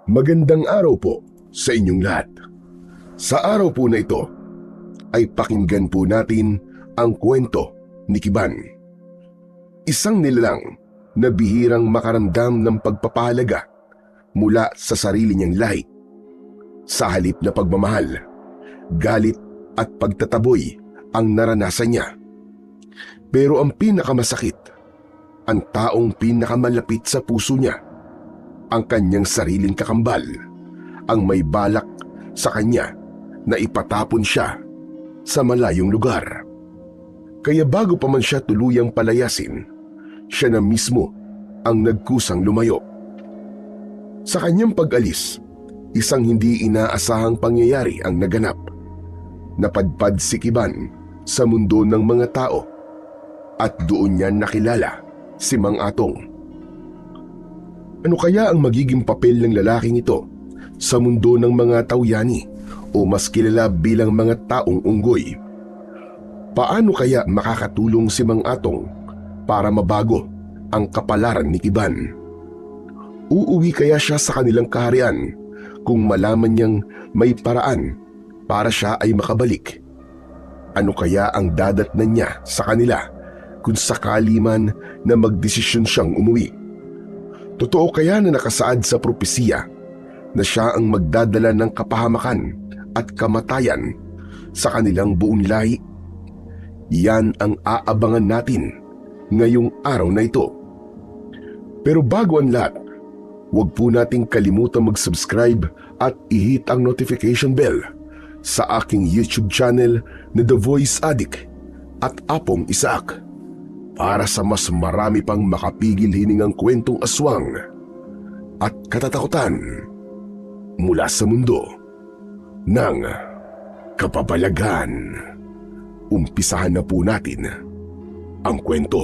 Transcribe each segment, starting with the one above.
Magandang araw po sa inyong lahat. Sa araw po na ito ay pakinggan po natin ang kwento ni Kiban. Isang nilalang na bihirang makaramdam ng pagpapahalaga mula sa sarili niyang lahi. Sa halip na pagmamahal, galit at pagtataboy ang naranasan niya. Pero ang pinakamasakit, ang taong pinakamalapit sa puso niya, ang kanyang sariling kakambal, ang may balak sa kanya na ipatapon siya sa malayong lugar. Kaya bago pa man siya tuluyang palayasin, siya na mismo ang nagkusang lumayo. Sa kanyang pag-alis, isang hindi inaasahang pangyayari ang naganap. Napadpad si Kiban sa mundo ng mga tao at doon niya nakilala si Mang Atong. Ano kaya ang magiging papel ng lalaking ito sa mundo ng mga tawyani o mas kilala bilang mga taong unggoy? Paano kaya makakatulong si Mang Atong para mabago ang kapalaran ni Kiban? Uuwi kaya siya sa kanilang kaharian kung malaman niyang may paraan para siya ay makabalik? Ano kaya ang dadatnan niya sa kanila kung sakali man na magdesisyon siyang umuwi? Totoo kaya na nakasaad sa propesiya na siya ang magdadala ng kapahamakan at kamatayan sa kanilang buong lahi? Yan ang aabangan natin ngayong araw na ito. Pero bago ang lahat, huwag po nating kalimutan mag-subscribe at i-hit ang notification bell sa aking YouTube channel na The Voice Addict at Apong Isaac, para sa mas marami pang makapigil hiningang kwentong aswang at katatakutan mula sa mundo ng kapapalagan. Umpisahan na po natin ang kwento.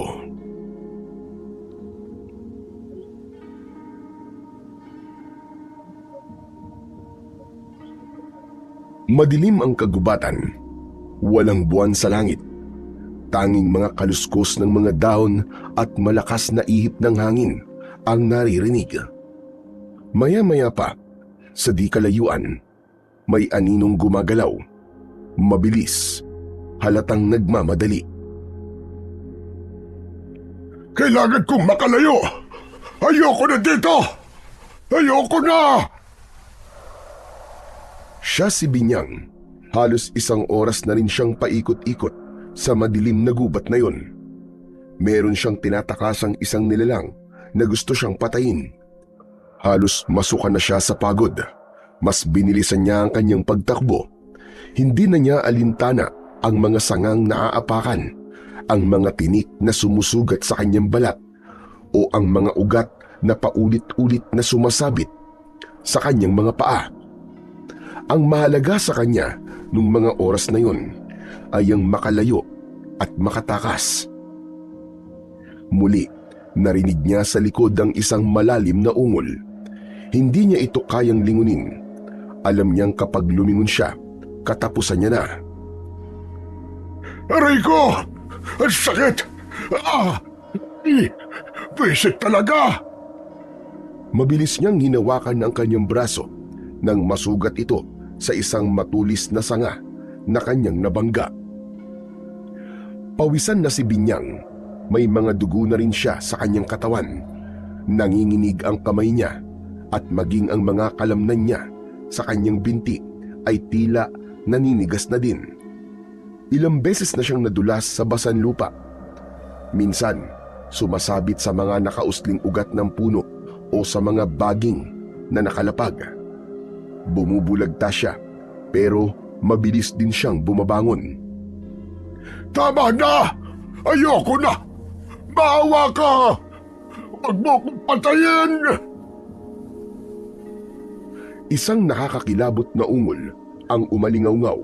Madilim ang kagubatan, walang buwan sa langit. Tanging mga kaluskos ng mga dahon at malakas na ihip ng hangin ang naririnig. Maya-maya pa, sa di kalayuan, may aninong gumagalaw. Mabilis, halatang nagmamadali. Kailangan kong makalayo! Ayoko na dito! Ayoko na! Siya si Binyang. Halos isang oras na rin siyang paikot-ikot sa madilim na gubat na yon. Meron siyang tinatakasang isang nilalang na gusto siyang patayin. Halos masuka na siya sa pagod. Mas binilisan niya ang kanyang pagtakbo. Hindi na niya alintana ang mga sangang naaapakan, ang mga tinik na sumusugat sa kanyang balat, o ang mga ugat na paulit-ulit na sumasabit sa kanyang mga paa. Ang mahalaga sa kanya nung mga oras na yon ay ang makalayo at makatakas. Muli, narinig niya sa likod ang isang malalim na ungol. Hindi niya ito kayang lingunin. Alam niyang kapag lumingon siya, katapusan niya na. Aray ko! Ang sakit! Visit talaga! Mabilis niyang hinawakan ang kanyang braso nang masugat ito sa isang matulis na sanga na kanyang nabangga. Pawisan na si Binyang, may mga dugo na rin siya sa kanyang katawan. Nanginginig ang kamay niya at maging ang mga kalamnan niya sa kanyang binti ay tila naninigas na din. Ilang beses na siyang nadulas sa basan lupa. Minsan, sumasabit sa mga nakausling ugat ng puno o sa mga baging na nakalapag. Bumubulagta siya, pero mabilis din siyang bumabangon. Tama na! Ayoko na! Maawa ka! Huwag mo akong patayin! Isang nakakakilabot na ungol ang umalingaw-ngaw.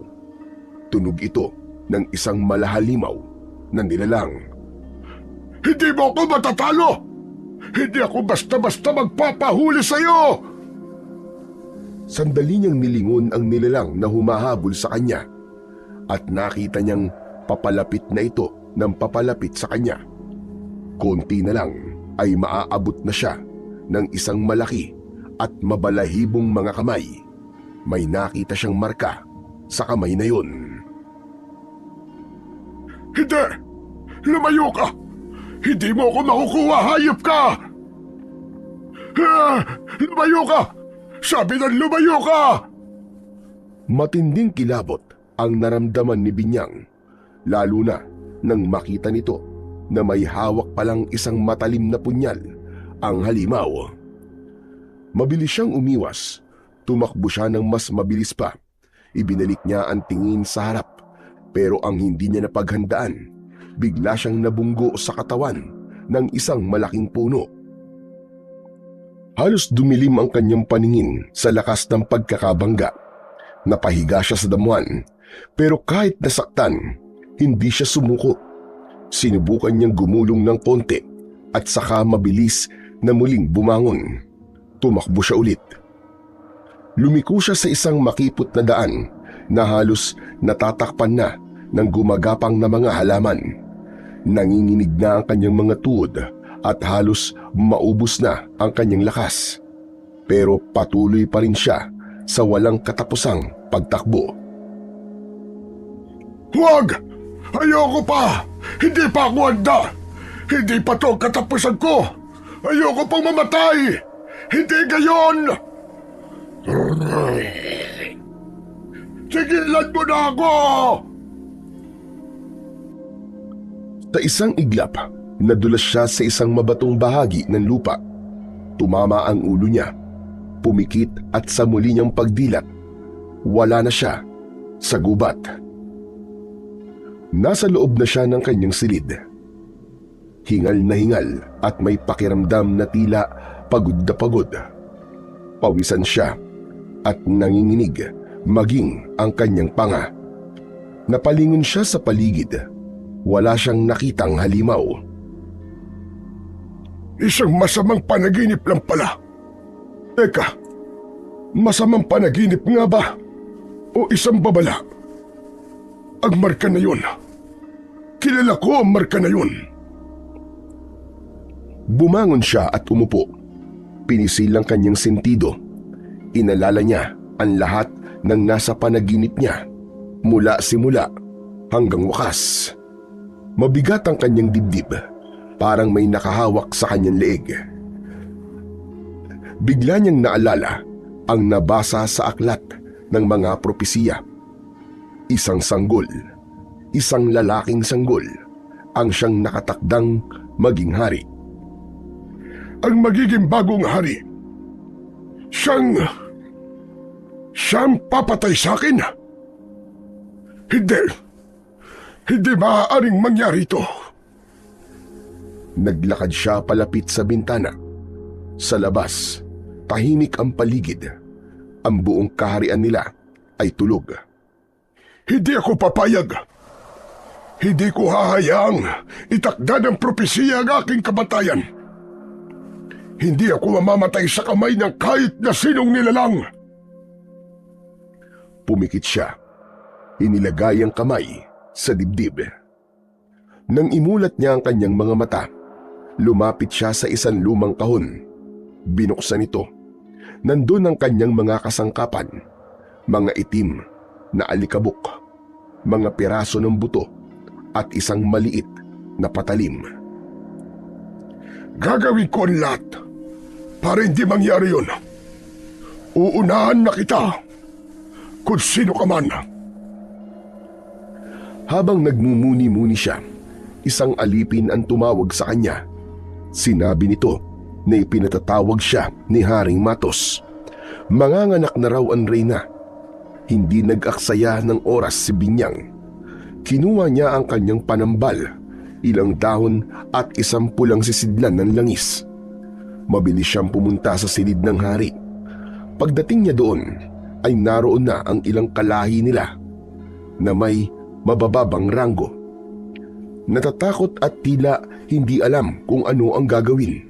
Tunog ito ng isang malahalimaw na nilalang. Hindi mo ako matatalo! Hindi ako basta-basta magpapahuli sa'yo! Sandali niyang nilingon ang nilalang na humahabol sa kanya at nakita niyang papalapit na ito ng papalapit sa kanya. Konti na lang ay maaabot na siya ng isang malaki at mabalahibong mga kamay. May nakita siyang marka sa kamay na yun. Hindi! Lumayo ka! Hindi mo ako makukuha, hayop ka! Lumayo ka! Sabi na lumayo ka! Matinding kilabot ang naramdaman ni Binyang, lalo na nang makita nito na may hawak palang isang matalim na punyal ang halimaw. Mabilis siyang umiwas, tumakbo siya ng mas mabilis pa. Ibinalik niya ang tingin sa harap, pero ang hindi niya napaghandaan, bigla siyang nabunggo sa katawan ng isang malaking puno. Halos dumilim ang kanyang paningin sa lakas ng pagkakabangga. Napahiga siya sa damuhan, pero kahit nasaktan, hindi siya sumuko. Sinubukan niyang gumulong ng konti at saka mabilis na muling bumangon. Tumakbo siya ulit. Lumiko siya sa isang makipot na daan na halos natatakpan na ng gumagapang na mga halaman. Nanginginig na ang kanyang mga tuhod at halos maubos na ang kanyang lakas. Pero patuloy pa rin siya sa walang katapusang pagtakbo. Huwag! Ayoko pa! Hindi pa ako handa! Hindi pa to katapusan ko! Ayoko pang mamatay! Hindi gayon! Tigilan mo na ako! Sa isang iglap, nadulas siya sa isang mabatong bahagi ng lupa. Tumama ang ulo niya, pumikit at sa muli niyang pagdilat, wala na siya sa gubat. Nasa loob na siya ng kanyang silid. Hingal na hingal at may pakiramdam na tila pagod na pagod. Pawisan siya at nanginginig maging ang kanyang panga. Napalingon siya sa paligid. Wala siyang nakitang halimaw. Isang masamang panaginip lang pala. Teka, masamang panaginip nga ba? O isang babala? Ang marka na yun. Kilala ko ang marka na yun. Bumangon siya at umupo. Pinisil ang kanyang sentido. Inalala niya ang lahat ng nasa panaginip niya, mula simula hanggang wakas. Mabigat ang kanyang dibdib, parang may nakahawak sa kanyang leeg. Bigla niyang naalala ang nabasa sa aklat ng mga propesiya. Isang sanggol, isang lalaking sanggol, ang siyang nakatakdang maging hari. Ang magiging bagong hari. Siyang papatay sa akin? Hindi maaaring mangyari ito. Naglakad siya palapit sa bintana. Sa labas, tahimik ang paligid. Ang buong kaharian nila ay tulog. Hindi ako papayag. Hindi ko hahayaang itakda ng propesiya ang aking kamatayan. Hindi ako mamamatay sa kamay ng kahit na sinong nilalang. Pumikit siya. Inilagay ang kamay sa dibdib. Nang imulat niya ang kanyang mga mata, lumapit siya sa isang lumang kahon. Binuksan ito. Nandun ang kanyang mga kasangkapan, mga itim na alikabok, mga piraso ng buto at isang maliit na patalim. Gagawin ko ang lahat para hindi mangyari yun. Uunahan na kita kung sino ka man. Habang nagmumuni-muni siya, isang alipin ang tumawag sa kanya. Sinabi nito na ipinatatawag siya ni Haring Matos. Manganganak na raw ang reyna. Hindi nag-aksaya ng oras si Binyang. Kinuha niya ang kanyang panambal, ilang dahon at isang pulang sisidlan ng langis. Mabilis siyang pumunta sa silid ng hari. Pagdating niya doon, ay naroon na ang ilang kalahi nila na may mabababang ranggo. Natatakot at tila hindi alam kung ano ang gagawin.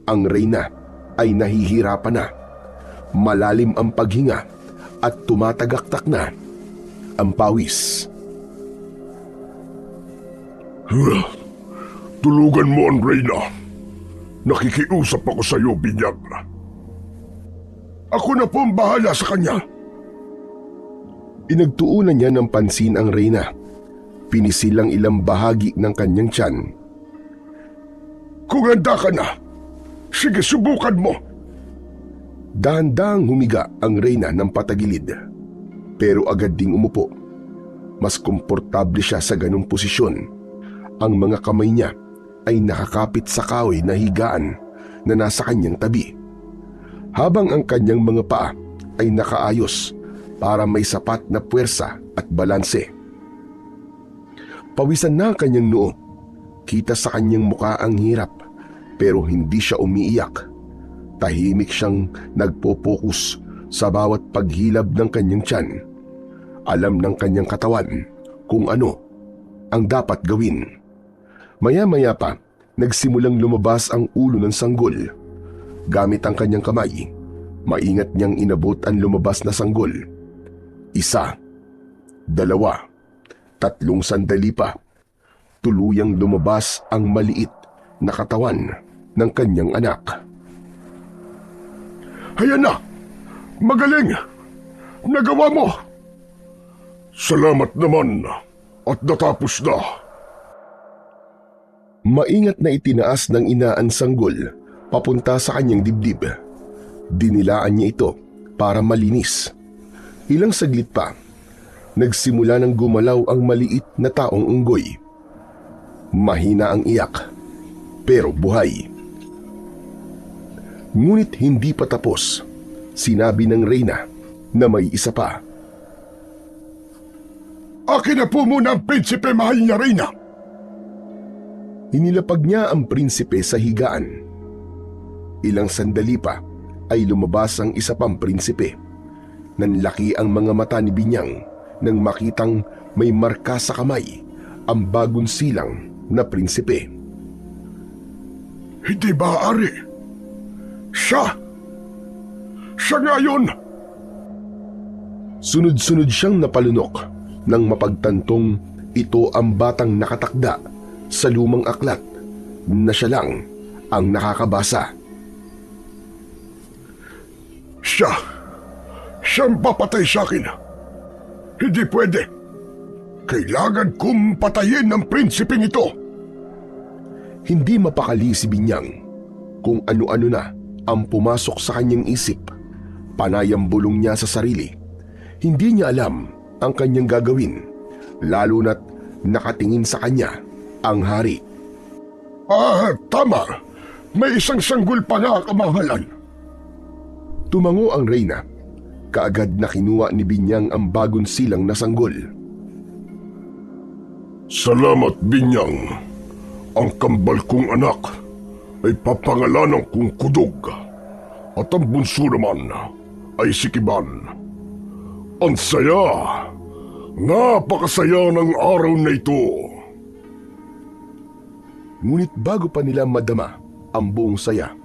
Ang reyna ay nahihirapan na. Malalim ang paghinga at tumatagaktak na ang pawis. Tulugan mo ang reyna. Nakikiusap ako sa iyo, Binyag. Ako na po ang bahala sa kanya. Pinagtuunan niya ng pansin ang reyna. Pinisil ang ilang bahagi ng kanyang tiyan. Kung handa ka na, sige subukan mo. Dahan-dahang humiga ang reyna ng patagilid. Pero agad ding umupo. Mas komportable siya sa ganong posisyon. Ang mga kamay niya ay nakakapit sa kahoy na higaan na nasa kanyang tabi. Habang ang kanyang mga paa ay nakaayos para may sapat na puwersa at balanse. Pawisan na ang kanyang noo. Kita sa kanyang muka ang hirap pero hindi siya umiiyak. Tahimik siyang nagpo-focus sa bawat paghilab ng kanyang tiyan. Alam ng kanyang katawan kung ano ang dapat gawin. Maya-maya pa, nagsimulang lumabas ang ulo ng sanggol. Gamit ang kanyang kamay, maingat niyang inabot ang lumabas na sanggol. 1, 2, 3 sandali pa. Tuluyang lumabas ang maliit na katawan ng kanyang anak. Ayan na! Magaling! Nagawa mo! Salamat naman at natapos na. Maingat na itinaas ng ina ang sanggol papunta sa kanyang dibdib. Dinilaan niya ito para malinis. Ilang saglit pa, nagsimula ng gumalaw ang maliit na taong unggoy. Mahina ang iyak, pero buhay. Ngunit hindi pa tapos. Sinabi ng reyna na may isa pa. Akin na po muna ang prinsipe, mahal na reyna. Inilapag niya ang prinsipe sa higaan. Ilang sandali pa ay lumabas ang isa pang prinsipe. Nanlaki ang mga mata ni Binyang nang makitang may marka sa kamay ang bagong silang na prinsipe. Hindi ba, Ari? Siya nga yun! Sunod-sunod siyang napalunok nang mapagtantong ito ang batang nakatakda sa lumang aklat na siya lang ang nakakabasa. Siyang papatay sa akin. Hindi pwede. Kailangan kong patayin ang prinsipeng ito. Hindi mapakali si Binyang kung ano-ano na ang pumasok sa kanyang isip. Panayang bulong niya sa sarili. Hindi niya alam ang kanyang gagawin, lalo na't nakatingin sa kanya ang hari. Tama. May isang sanggol pa nga, kamahalan. Tumango ang reyna. Kaagad na kinuha ni Binyang ang bagong silang na sanggol. Salamat, Binyang. Ang kambal kong anak ay papangalanan kong Kudog at ang bunso naman ay si Kiban. Ang saya! Napakasaya ng araw na ito! Ngunit bago pa nila madama ang buong saya,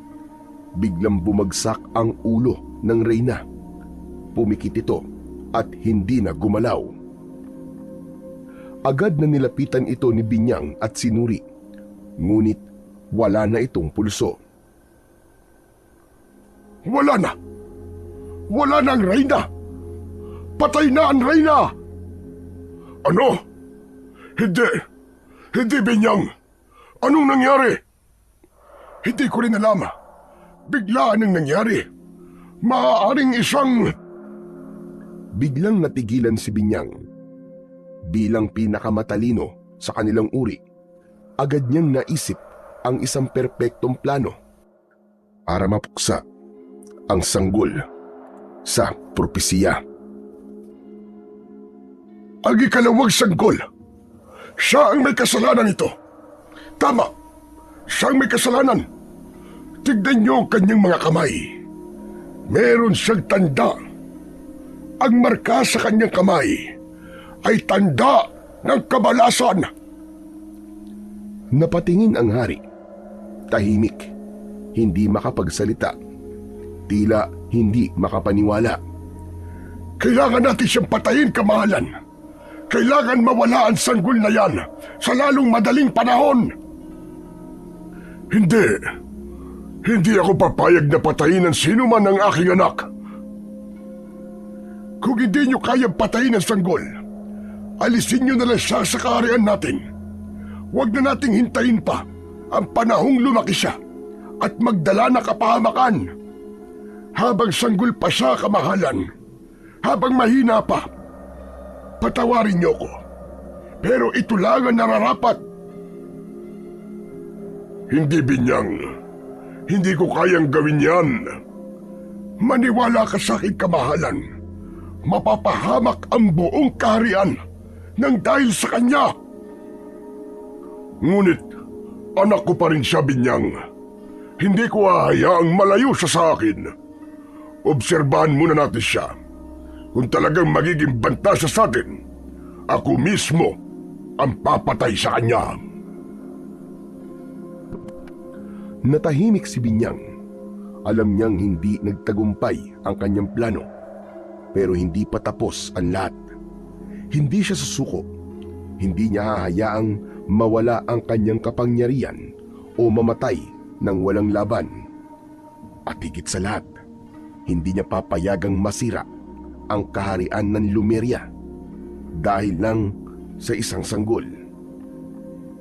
biglang bumagsak ang ulo ng reyna. Pumikit ito at hindi na gumalaw. Agad na nilapitan ito ni Binyang at sinuri, ngunit wala na itong pulso. Wala na! Wala na ang reyna! Patay na ang reyna! Ano? Hindi, Binyang! Anong nangyari? Hindi ko rin alam. Biglaan ang nangyari. Maaaring isang... Biglang natigilan si Binyang. Bilang pinakamatalino sa kanilang uri, agad niyang naisip ang isang perpektong plano para mapuksa ang sanggol sa propesiya. Ang ikalawang sanggol. Siya ang may kasalanan ito. Tama. Siya ang may kasalanan. Tignan niyo ang kanyang mga kamay. Meron siyang tanda. Ang marka sa kanyang kamay ay tanda ng kabalasan. Napatingin ang hari. Tahimik. Hindi makapagsalita. Tila hindi makapaniwala. Kailangan natin siyang patayin, kamahalan. Kailangan mawala ang sanggol na yan sa lalong madaling panahon. Hindi ako papayag na patayin ang sino man ng aking anak Kung hindi nyo kayang patayin ang sanggol, alisin nyo na lang siya sa kaharian natin. Huwag na nating hintayin pa ang panahong lumaki siya at magdala na kapahamakan. Habang sanggol pa siya kamahalan, habang mahina pa, patawarin niyo ko. Pero ito lang ang nararapat. Hindi, Binyang. Hindi ko kayang gawin yan. Maniwala ka sa akin, kamahalan. Mapapahamak ang buong kaharian nang dahil sa kanya. Ngunit, anak ko pa rin siya, Binyang. Hindi ko hahayaang malayo siya sa akin. Obserbahan muna natin siya. Kung talagang magiging banta siya sa atin, ako mismo ang papatay sa kanya. Natahimik si Binyang. Alam niyang hindi nagtagumpay ang kanyang plano. Pero hindi pa tapos ang lahat. Hindi siya susuko. Hindi niya hahayaang mawala ang kanyang kapangyarihan o mamatay ng walang laban. At higit sa lahat, hindi niya papayagang masira ang kaharian ng Lumeria dahil lang sa isang sanggol.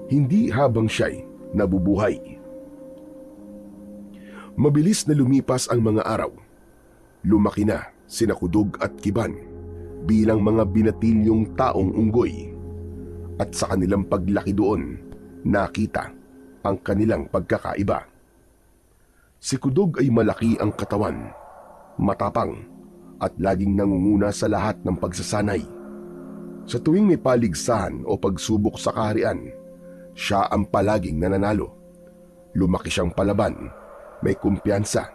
Hindi habang siya'y nabubuhay. Mabilis na lumipas ang mga araw. Lumaki na sina Kudog at Kiban bilang mga binatilyong taong unggoy. At sa kanilang paglaki doon, nakita ang kanilang pagkakaiba. Si Kudog ay malaki ang katawan, matapang at laging nangunguna sa lahat ng pagsasanay. Sa tuwing may paligsahan o pagsubok sa kaharian, siya ang palaging nananalo. Lumaki siyang palaban, may kumpiyansa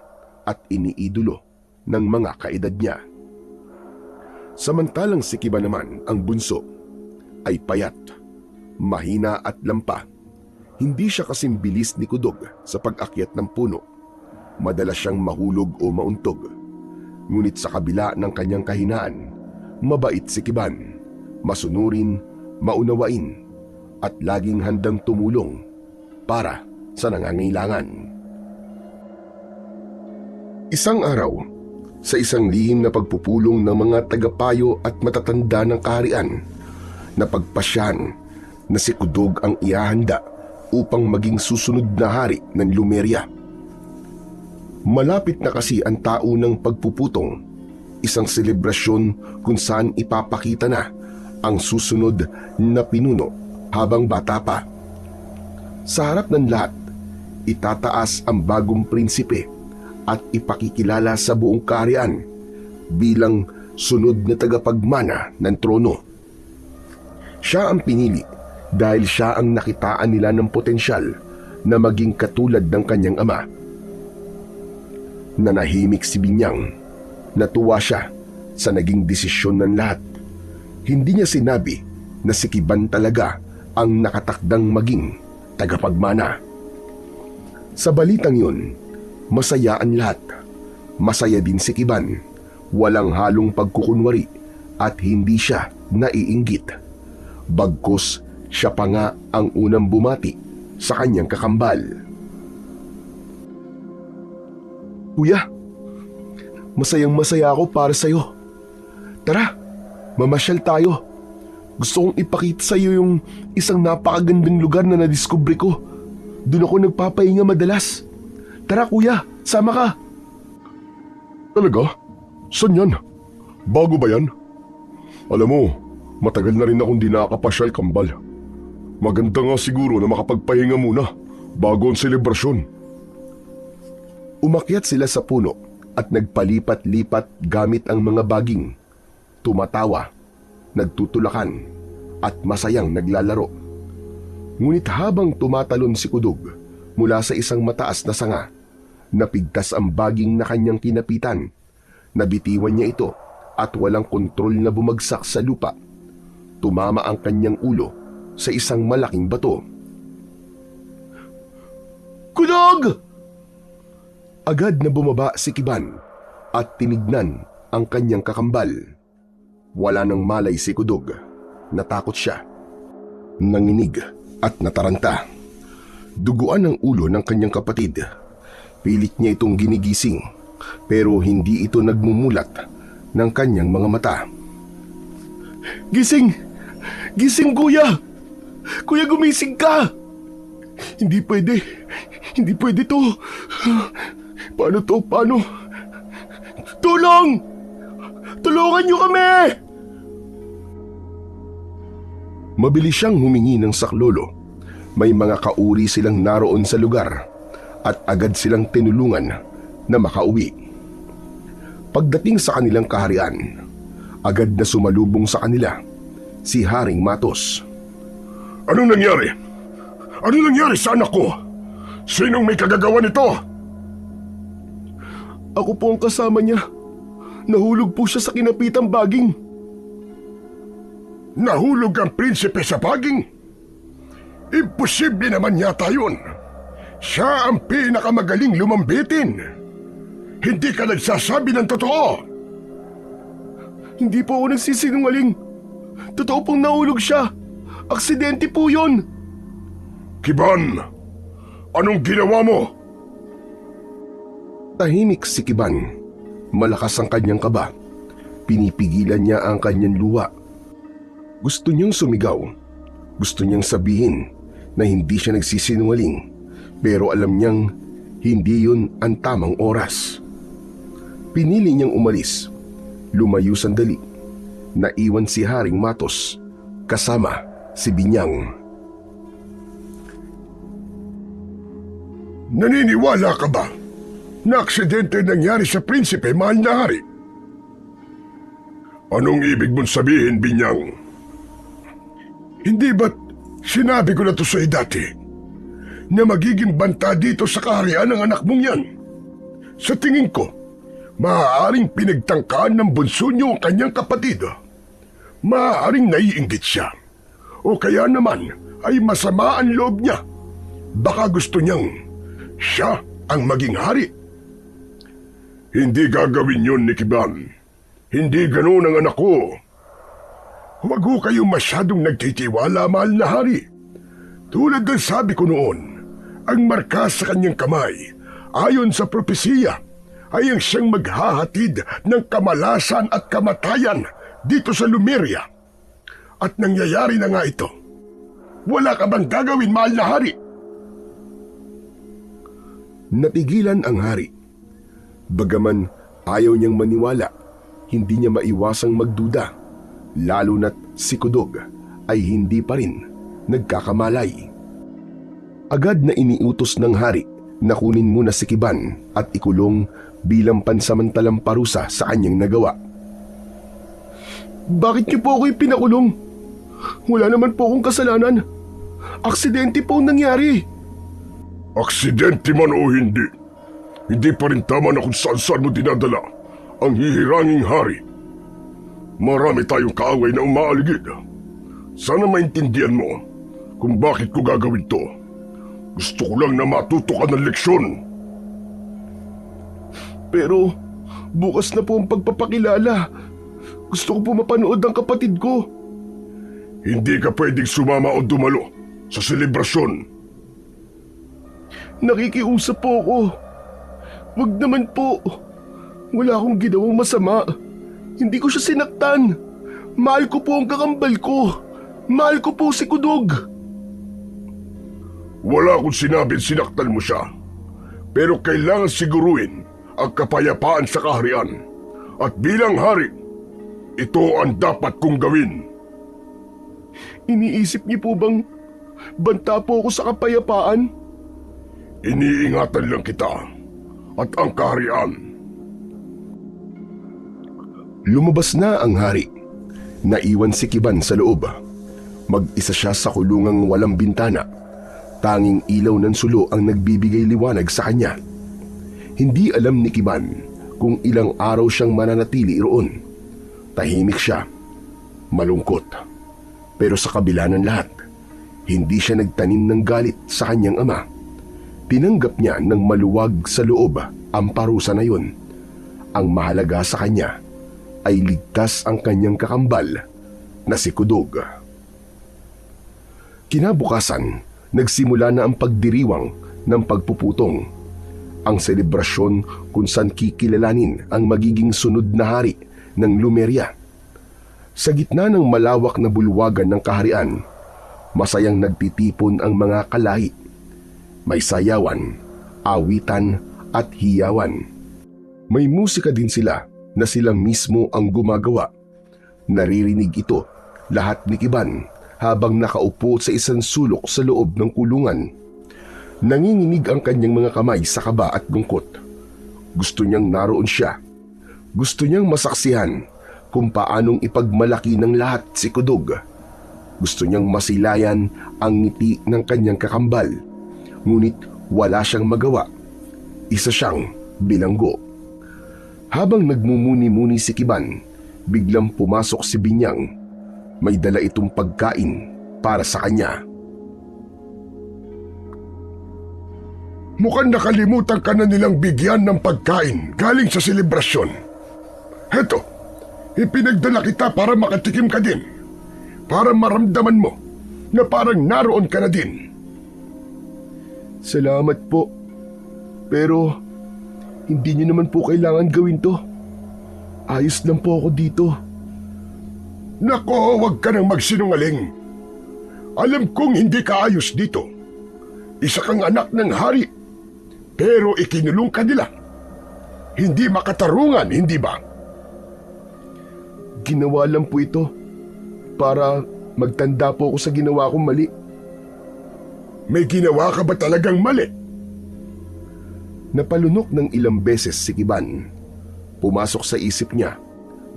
at iniidolo ng mga kaedad niya. Samantalang si Kiba naman, ang bunso, ay payat, mahina at lampa. Hindi siya kasing bilis ni Kudog sa pag-akyat ng puno. Madalas siyang mahulog o mauntog. Ngunit sa kabila ng kanyang kahinaan, mabait si Kiban, masunurin, maunawain, at laging handang tumulong para sa nangangailangan. Isang araw, sa isang lihim na pagpupulong ng mga tagapayo at matatanda ng kaharian, napagpasyahan na si Kudog ang ihahanda upang maging susunod na hari ng Lumeria. Malapit na kasi ang taunang pagpuputong, isang selebrasyon kung saan ipapakita na ang susunod na pinuno habang bata pa. Sa harap ng lahat, itataas ang bagong prinsipe at ipakikilala sa buong kaharian bilang sunod na tagapagmana ng trono. Siya ang pinili dahil siya ang nakitaan nila ng potensyal na maging katulad ng kanyang ama. Nanahimik si Binyang. Natuwa siya sa naging desisyon ng lahat. Hindi niya sinabi na si Kiban talaga ang nakatakdang maging tagapagmana. Sa balitang yun, masaya ang lahat. Masaya din si Kiban. Walang halong pagkukunwari at hindi siya naiinggit. Bagkus siya pa nga ang unang bumati sa kanyang kakambal. Kuya, masayang-masaya ako para sa'yo. Tara, mamasyal tayo. Gusto kong ipakita sa'yo yung isang napakagandang lugar na nadiskubre ko. Doon ako nagpapahinga madalas. Tara kuya, sama ka. Talaga? Saan yan? Bago ba yan? Alam mo, matagal na rin akong di nakakapasyal, kambal. Maganda nga siguro na makapagpahinga muna bago ang selebrasyon. Umakyat sila sa puno at nagpalipat-lipat gamit ang mga baging. Tumatawa, nagtutulakan at masayang naglalaro. Ngunit habang tumatalon si Kudog mula sa isang mataas na sanga, napigtas ang baging na kanyang kinapitan. Nabitiwan niya ito at walang kontrol na bumagsak sa lupa. Tumama ang kanyang ulo sa isang malaking bato. Kudog! Agad na bumaba si Kiban at tinignan ang kanyang kakambal. Wala nang malay si Kudog. Natakot siya. Nanginig at nataranta. Duguan ang ulo ng kanyang kapatid. Pilit niya itong ginigising pero hindi ito nagmumulat ng kanyang mga mata. Gising! Gising, kuya! Kuya, gumising ka! Hindi pwede. Hindi pwede to. Paano to? Paano? Tulong! Tulungan niyo kami! Mabilis siyang humingi ng saklolo. May mga kauri silang naroon sa lugar at agad silang tinulungan na makauwi. Pagdating sa kanilang kaharian, agad na sumalubong sa kanila si Haring Matos. Anong nangyari? Ano nangyari sa anak ko? Sinong may kagagawa nito? Ako po ang kasama niya. Nahulog po siya sa kinapitang baging. Nahulog ang prinsipe sa baging? Imposible naman yata yun. Siya ang pinakamagaling lumambitin. Hindi ka nagsasabi ng totoo. Hindi po ako nagsisinungaling. Totoo pong nahulog siya. Aksidente po yun. Kiban, anong ginawa mo? Tahimik si Kiban. Malakas ang kanyang kaba. Pinipigilan niya ang kanyang luha. Gusto niyang sumigaw. Gusto niyang sabihin na hindi siya nagsisinungaling, pero alam niyang hindi yun ang tamang oras. Pinili niyang umalis. Lumayo sandali. Naiwan si Haring Matos kasama si Binyang. Naniniwala ka ba na aksidente nangyari sa prinsipe, mahal na hari? Anong ibig mong sabihin, Binyang? Hindi ba't sinabi ko na to sa'yo dati na magiging banta dito sa kaharian ng anak mong yan? Sa tingin ko, maaaring pinagtangkaan ng bunso niyo ang kanyang kapatid. Maaaring naiinggit siya. O kaya naman ay masama ang loob niya. Baka gusto niyang siya ang maging hari. Hindi gagawin yun, Nikiban. Hindi ganoon ang anak ko. Huwag ho kayong masyadong nagtitiwala, mahal na hari. Tulad ng sabi ko noon, ang marka sa kanyang kamay, ayon sa propesiya, ay ang siyang maghahatid ng kamalasan at kamatayan dito sa Lumeria. At nangyayari na nga ito. Wala ka bang gagawin, mahal na hari? Napigilan ang hari. Bagaman ayaw niyang maniwala, hindi niya maiwasang magduda. Lalo na't si Kudog ay hindi pa rin nagkakamalay. Agad na iniutos ng hari na kunin muna si Kiban at ikulong bilang pansamantalang parusa sa kanyang nagawa. Bakit niyo po ako pinakulong? Wala naman po akong kasalanan. Aksidente po ang nangyari. Aksidente man o hindi pa rin tama na kung saan mo dinadala ang hihiranging hari. Marami tayong kaaway na umaaligid. Sana maintindihan mo kung bakit ko gagawin to. Gusto ko lang na matuto ka ng leksyon. Pero bukas na po ang pagpapakilala. Gusto ko po mapanood ang kapatid ko. Hindi ka pwedeng sumama o dumalo sa selebrasyon. Nakikiusap po ako. Wag naman po. Wala akong ginawang masama. Hindi ko siya sinaktan. Mahal ko po ang kakambal ko. Mahal ko po si Kudog. Wala akong sinabing sinaktan mo siya. Pero kailangan siguruin ang kapayapaan sa kaharian. At bilang hari, ito ang dapat kong gawin. Iniisip niyo po bang banta po ako sa kapayapaan? Iniingatan lang kita at ang kaharian. Lumabas na ang hari. Naiwan si Kiban sa loob. Mag-isa siya sa kulungang walang bintana. Tanging ilaw ng sulo ang nagbibigay liwanag sa kanya. Hindi alam ni Kiban kung ilang araw siyang mananatili roon. Tahimik siya. Malungkot. Pero sa kabila ng lahat, hindi siya nagtanim ng galit sa kanyang ama. Tinanggap niya ng maluwag sa loob ang parusa na yun. Ang mahalaga sa kanya ay ligtas ang kanyang kakambal na si Kudog. Kinabukasan, nagsimula na ang pagdiriwang ng pagpuputong. Ang selebrasyon kung saan kikilalanin ang magiging sunod na hari ng Lumeria. Sa gitna ng malawak na bulwagan ng kaharian, masayang nagtitipon ang mga kalahi. May sayawan, awitan at hiyawan. May musika din sila na sila mismo ang gumagawa. Naririnig ito lahat ni Kiban habang nakaupo sa isang sulok sa loob ng kulungan. Nanginginig ang kanyang mga kamay sa kaba at lungkot. Gusto niyang naroon siya. Gusto niyang masaksihan kung paanong ipagmalaki ng lahat si Kudog. Gusto niyang masilayan ang ngiti ng kanyang kakambal. Ngunit wala siyang magawa. Isa siyang bilanggo. Habang nagmumuni-muni si Kiban, biglang pumasok si Binyang. May dala itong pagkain para sa kanya. Mukhang nakalimutan ka na nilang bigyan ng pagkain galing sa selebrasyon. Heto, ipinagdala kita para makatikim ka din. Para maramdaman mo na parang naroon ka na din. Salamat po. Pero hindi niyo naman po kailangan gawin to. Ayos lang po ako dito. Nako, huwag ka nang magsinungaling. Alam kong hindi ka ayos dito. Isa kang anak ng hari. Pero ikinulong ka nila. Hindi makatarungan, hindi ba? Ginawa lang po ito para magtanda po ako sa ginawa kong mali. May ginawa ka ba talagang mali? Napalunok ng ilang beses si Kiban. Pumasok sa isip niya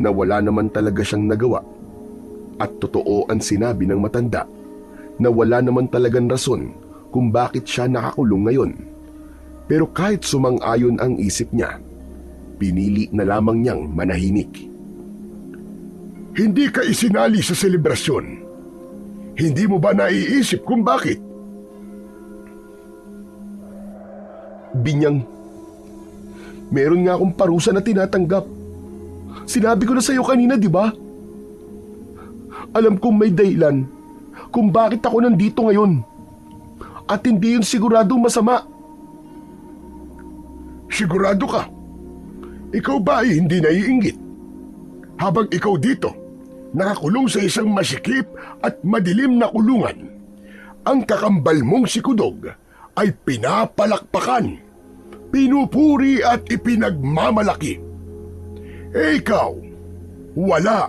na wala naman talaga siyang nagawa. At totoo ang sinabi ng matanda na wala naman talagang rason kung bakit siya nakakulong ngayon. Pero kahit sumang-ayon ang isip niya, pinili na lamang niyang manahimik. Hindi ka isinali sa selebrasyon. Hindi mo ba naiisip kung bakit? Binyang, meron nga akong parusa na tinatanggap. Sinabi ko na sa'yo kanina, di ba? Alam kong may dahilan kung bakit ako nandito ngayon. At hindi yun siguradong masama. Sigurado ka? Ikaw ba ay hindi naiinggit? Habang ikaw dito, nakakulong sa isang masikip at madilim na kulungan, ang kakambal mong si Kudog ay pinapalakpakan, pinupuri at ipinagmamalaki. Eh ikaw, wala,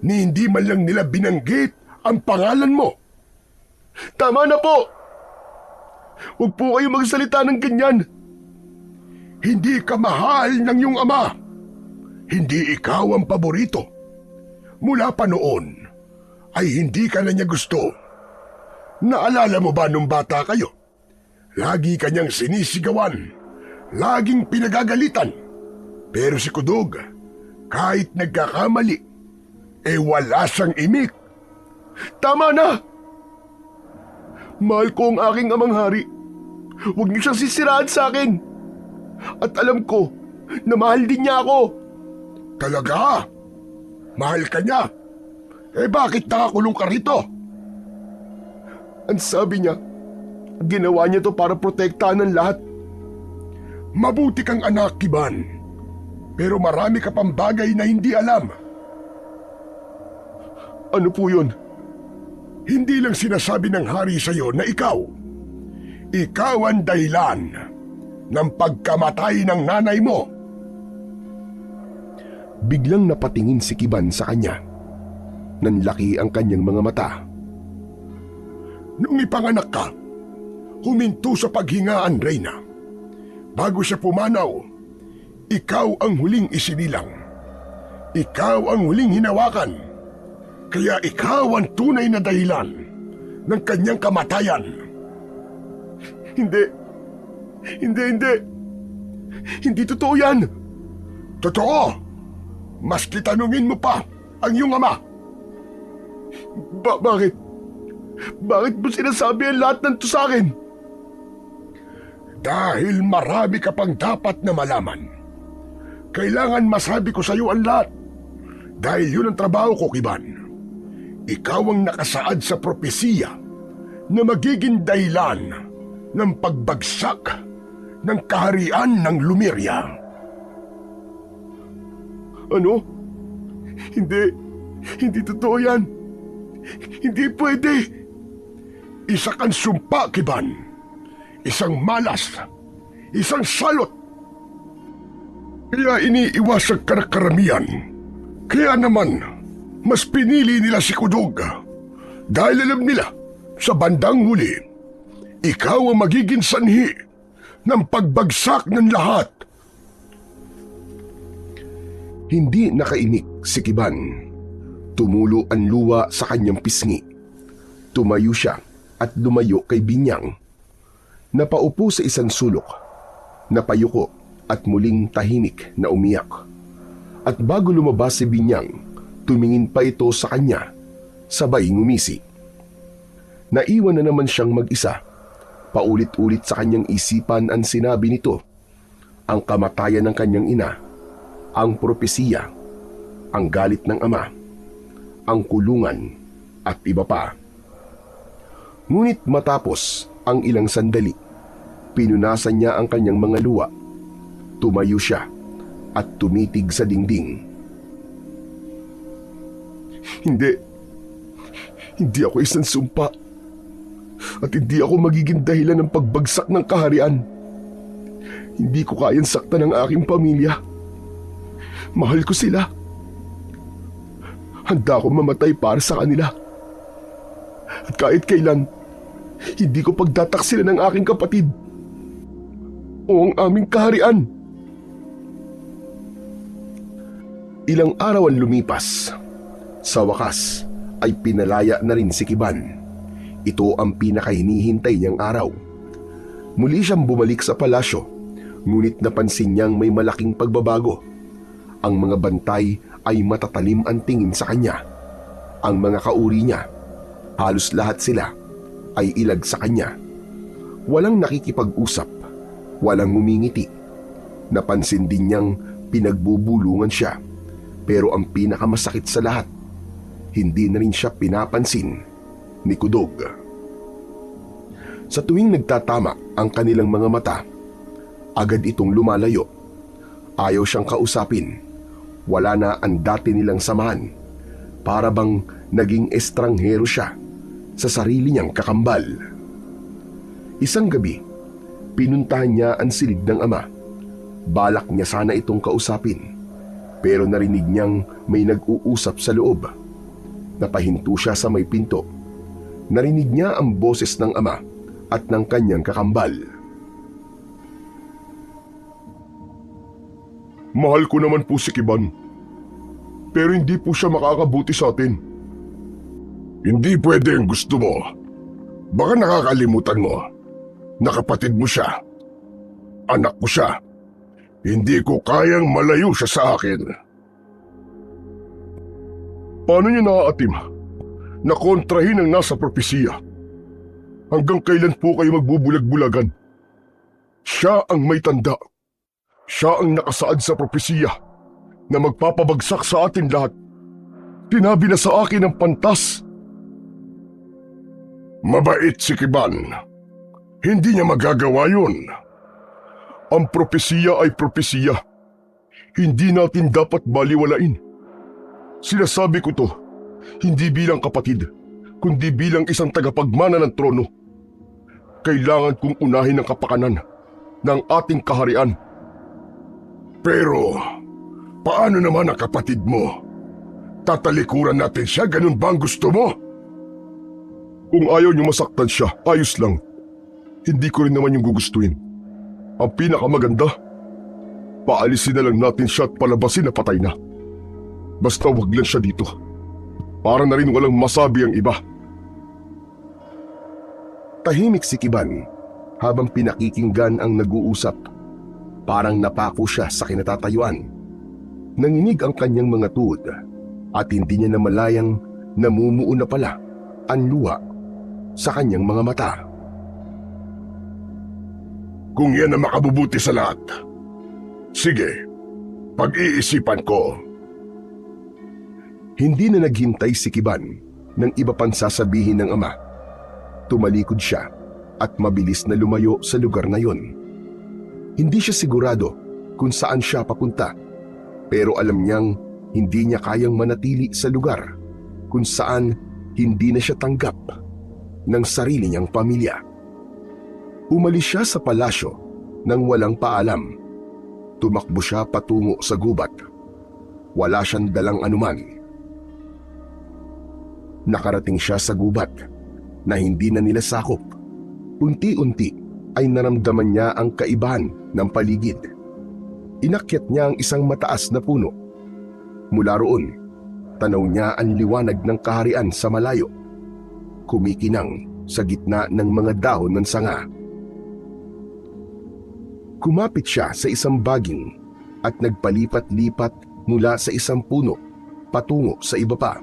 ni hindi man lang nila binanggit ang pangalan mo. Tama na po! Huwag po kayo magsalita ng ganyan. Hindi ka mahal ng iyong ama. Hindi ikaw ang paborito. Mula pa noon, ay hindi ka na niya gusto. Naalala mo ba nung bata kayo? Lagi kanyang sinisigawan, laging pinagagalitan. Pero si Kudog, kahit nagkakamali, wala siyang imik. Tama na! Mahal ko ang aking amang hari. Huwag niyo siyang sisiraan sa akin. At alam ko na mahal din niya ako. Talaga? Mahal ka niya? Bakit nakakulong ka rito? Ang sabi niya, ginawa niya to para protektahan ng lahat. Mabuti kang anak, Kiban. Pero marami ka pang bagay na hindi alam. Ano po yun? Hindi lang sinasabi ng hari sa'yo na ikaw ang dahilan ng pagkamatay ng nanay mo. Biglang napatingin si Kiban sa kanya. Nanlaki ang kanyang mga mata. Nung ipanganak ka, huminto sa paghingaan, Reyna. Bago siya pumanaw, ikaw ang huling isinilang. Ikaw ang huling hinawakan. Kaya ikaw ang tunay na dahilan ng kanyang kamatayan. Hindi. Hindi totoo yan. Totoo. Maski tanungin mo pa ang iyong ama. Bakit? Bakit mo sinasabi ang lahat ng to sa akin? Dahil marami ka pang dapat na malaman. Kailangan masabi ko sa iyo ang lahat. Dahil yun ang trabaho ko, Kiban. Ikaw ang nakasaad sa propesiya na magiging dahilan ng pagbagsak ng kaharian ng Lumeria. Ano? Hindi. Hindi totoo yan. Hindi pwede. Isa kang sumpa, Kiban. Isang malas. Isang salot. Kaya iniiwasan ka ng karamihan. Kaya naman, mas pinili nila si Kudog. Dahil alam nila, sa bandang huli, ikaw ang magiging sanhi ng pagbagsak ng lahat. Hindi nakaimik si Kiban. Tumulo ang luwa sa kanyang pisngi. Tumayo siya at lumayo kay Binyang. Napaupo sa isang sulok. Napayuko at muling tahimik na umiyak. At bago lumabas si Binyang, tumingin pa ito sa kanya, sabay ngumisi. Naiwan na naman siyang mag-isa. Paulit-ulit sa kanyang isipan ang sinabi nito. Ang kamatayan ng kanyang ina, ang propesiya, ang galit ng ama, ang kulungan at iba pa. Ngunit matapos ang ilang sandali, pinunasan niya ang kanyang mga luha. Tumayo siya at tumitig sa dingding. Hindi ako isang sumpa. At hindi ako magiging dahilan ng pagbagsak ng kaharian. Hindi ko kayang saktan ang aking pamilya. Mahal ko sila. Handa akong mamatay para sa kanila. At kahit kailan, hindi ko pagtataksilan ng aking kapatid o ang aming kaharian. Ilang araw ang lumipas. Sa wakas ay pinalaya na rin si Kiban. Ito ang pinakahinihintay niyang araw. Muli siyang bumalik sa palasyo, ngunit napansin niyang may malaking pagbabago. Ang mga bantay ay matatalim ang tingin sa kanya. Ang mga kauri niya, halos lahat sila, ay ilag sa kanya. Walang nakikipag-usap, walang ngumingiti. Napansin din niyang pinagbubulungan siya. Pero ang pinakamasakit sa lahat, hindi na rin siya pinapansin ni Kudog. Sa tuwing nagtatama ang kanilang mga mata, agad itong lumalayo. Ayaw siyang kausapin. Wala na ang dati nilang samahan. Para bang naging estranghero siya sa sarili niyang kakambal. Isang gabi, pinuntahan niya ang silid ng ama. Balak niya sana itong kausapin, pero narinig niyang may nag-uusap sa loob. Napahinto siya sa may pinto. Narinig niya ang boses ng ama at ng kanyang kakambal. Mahal ko naman po si Kiban, pero hindi po siya makakabuti sa atin. Hindi pwede ang gusto mo. Baka nakakalimutan mo na kapatid mo siya. Anak ko siya. Hindi ko kayang malayo siya sa akin. Paano niyo naaatim na kontrahin ang nasa propesiya? Hanggang kailan po kayo magbubulag-bulagan? Siya ang may tanda. Siya ang nakasaad sa propesiya na magpapabagsak sa atin lahat. Tinabi na sa akin ang pantas. Mabait si Kiban. Hindi niya magagawa yun. Ang propesiya ay propesiya. Hindi natin dapat baliwalain. Sinasabi ko to, hindi bilang kapatid, kundi bilang isang tagapagmana ng trono. Kailangan kong unahin ang kapakanan ng ating kaharian. Pero, paano naman ang kapatid mo? Tatalikuran natin siya, ganun ba ang gusto mo? Kung ayaw niyo masaktan siya, ayos lang. Hindi ko rin naman yung gugustuhin. Ang pinakamaganda, paalisin na lang natin siya at palabasin na patay na. Basta wag lang siya dito. Para na rin walang masabi ang iba. Tahimik si Kiban habang pinakikinggan ang nag-uusap. Parang napako siya sa kinatatayuan. Nanginig ang kanyang mga tuhod at hindi niya namalayang namumuo na pala ang luha sa kanyang mga mata. Kung yan ang makabubuti sa lahat, sige, pag-iisipan ko. Hindi na naghintay si Kiban ng iba pang sasabihin ng ama. Tumalikod siya at mabilis na lumayo sa lugar na yon. Hindi siya sigurado kung saan siya papunta, pero alam niyang Hindi niya kayang manatili sa lugar kung saan hindi na siya tanggap ng sarili niyang pamilya. Umalis siya sa palasyo nang walang paalam. Tumakbo siya patungo sa gubat. Wala siyang dalang anuman. Nakarating siya sa gubat na hindi na nila sakop. Unti-unti ay naramdaman niya ang kaibahan ng paligid. Inakyat niya ang isang mataas na puno. Mula roon, tanaw niya ang liwanag ng kaharian sa malayo. Kumikinang sa gitna ng mga dahon ng sanga. Kumapit siya sa isang baging at nagpalipat-lipat mula sa isang puno patungo sa iba pa.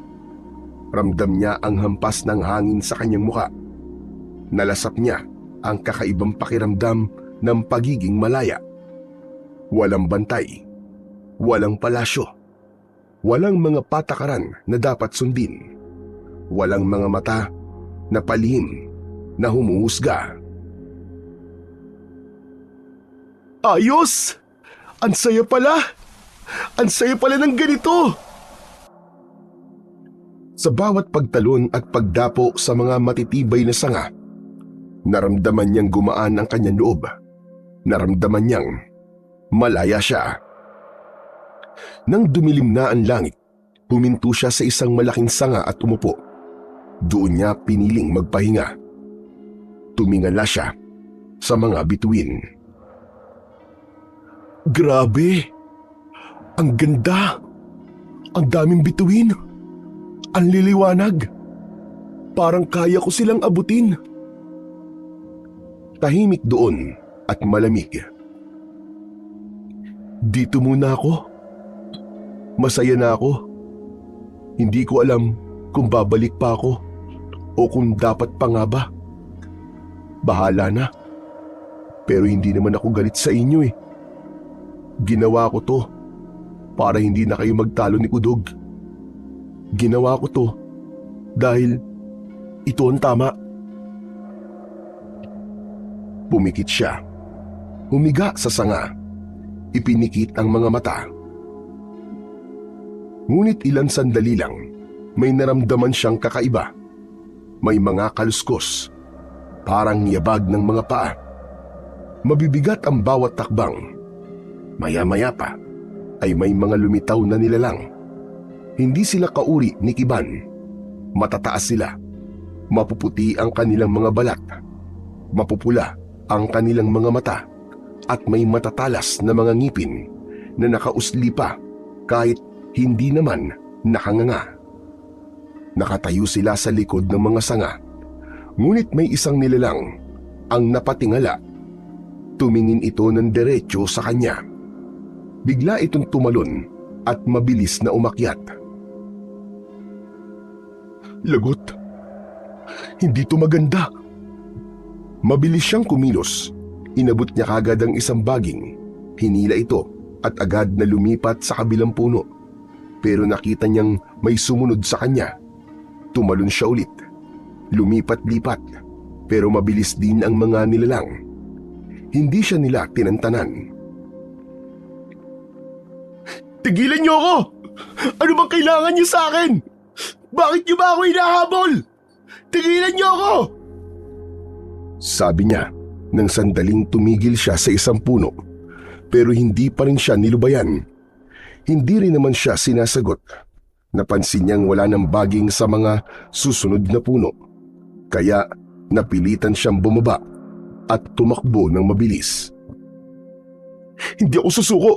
Ramdam niya ang hampas ng hangin sa kanyang muka. Nalasap niya ang kakaibang pakiramdam ng pagiging malaya. Walang bantay, walang palasyo, walang mga patakaran na dapat sundin, walang mga mata na palihim na humuhusga. Ayos! Ang saya pala! Ang saya pala ng ganito! Sa bawat pagtalon at pagdapo sa mga matitibay na sanga, naramdaman niyang gumaan ang kanyang loob. Naramdaman niyang malaya siya. Nang dumilim na ang langit, huminto siya sa isang malaking sanga at umupo. Doon niya piniling magpahinga. Tumingala siya sa mga bituin. Grabe! Ang ganda! Ang daming bituin! Ang liliwanag! Parang kaya ko silang abutin. Tahimik doon at malamig. Dito muna ako. Masaya na ako. Hindi ko alam kung babalik pa ako o kung dapat pa nga ba. Bahala na. Pero hindi naman ako galit sa inyo eh. Ginawa ko to para hindi na kayo magtalo ni Kudog. Ginawa ko to dahil ito ang tama. Pumikit siya. Humiga sa sanga. Ipinikit ang mga mata. Ngunit ilang sandali lang, may naramdaman siyang kakaiba. May mga kaluskos, parang yabag ng mga paa. Mabibigat ang bawat takbang. Maya-maya pa ay may mga lumitaw na nilalang. Hindi sila kauri ni Kiban. Matataas sila. Mapuputi ang kanilang mga balat. Mapupula ang kanilang mga mata. At may matatalas na mga ngipin na nakausli pa kahit hindi naman nakanganga. Nakatayo sila sa likod ng mga sanga. Ngunit may isang nilalang ang napatingala. Tumingin ito ng diretso sa kanya. Bigla itong tumalon at mabilis na umakyat. Lagot. Hindi ito maganda. Mabilis siyang kumilos. Inabot niya kagad ang isang baging. Hinila ito at agad na lumipat sa kabilang puno. Pero nakita niyang may sumunod sa kanya. Tumalon siya ulit. Lumipat-lipat. Pero mabilis din ang mga nilalang. Hindi siya nila tinantanan. Tigilan niyo ako! Ano bang kailangan niyo sa akin? Bakit niyo ba ako hinahabol? Tigilan niyo ako! Sabi niya nang sandaling tumigil siya sa isang puno. Pero hindi pa rin siya nilubayan. Hindi rin naman siya sinasagot. Napansin niyang wala ng baging sa mga susunod na puno. Kaya napilitan siyang bumaba at tumakbo ng mabilis. Hindi ako susuko!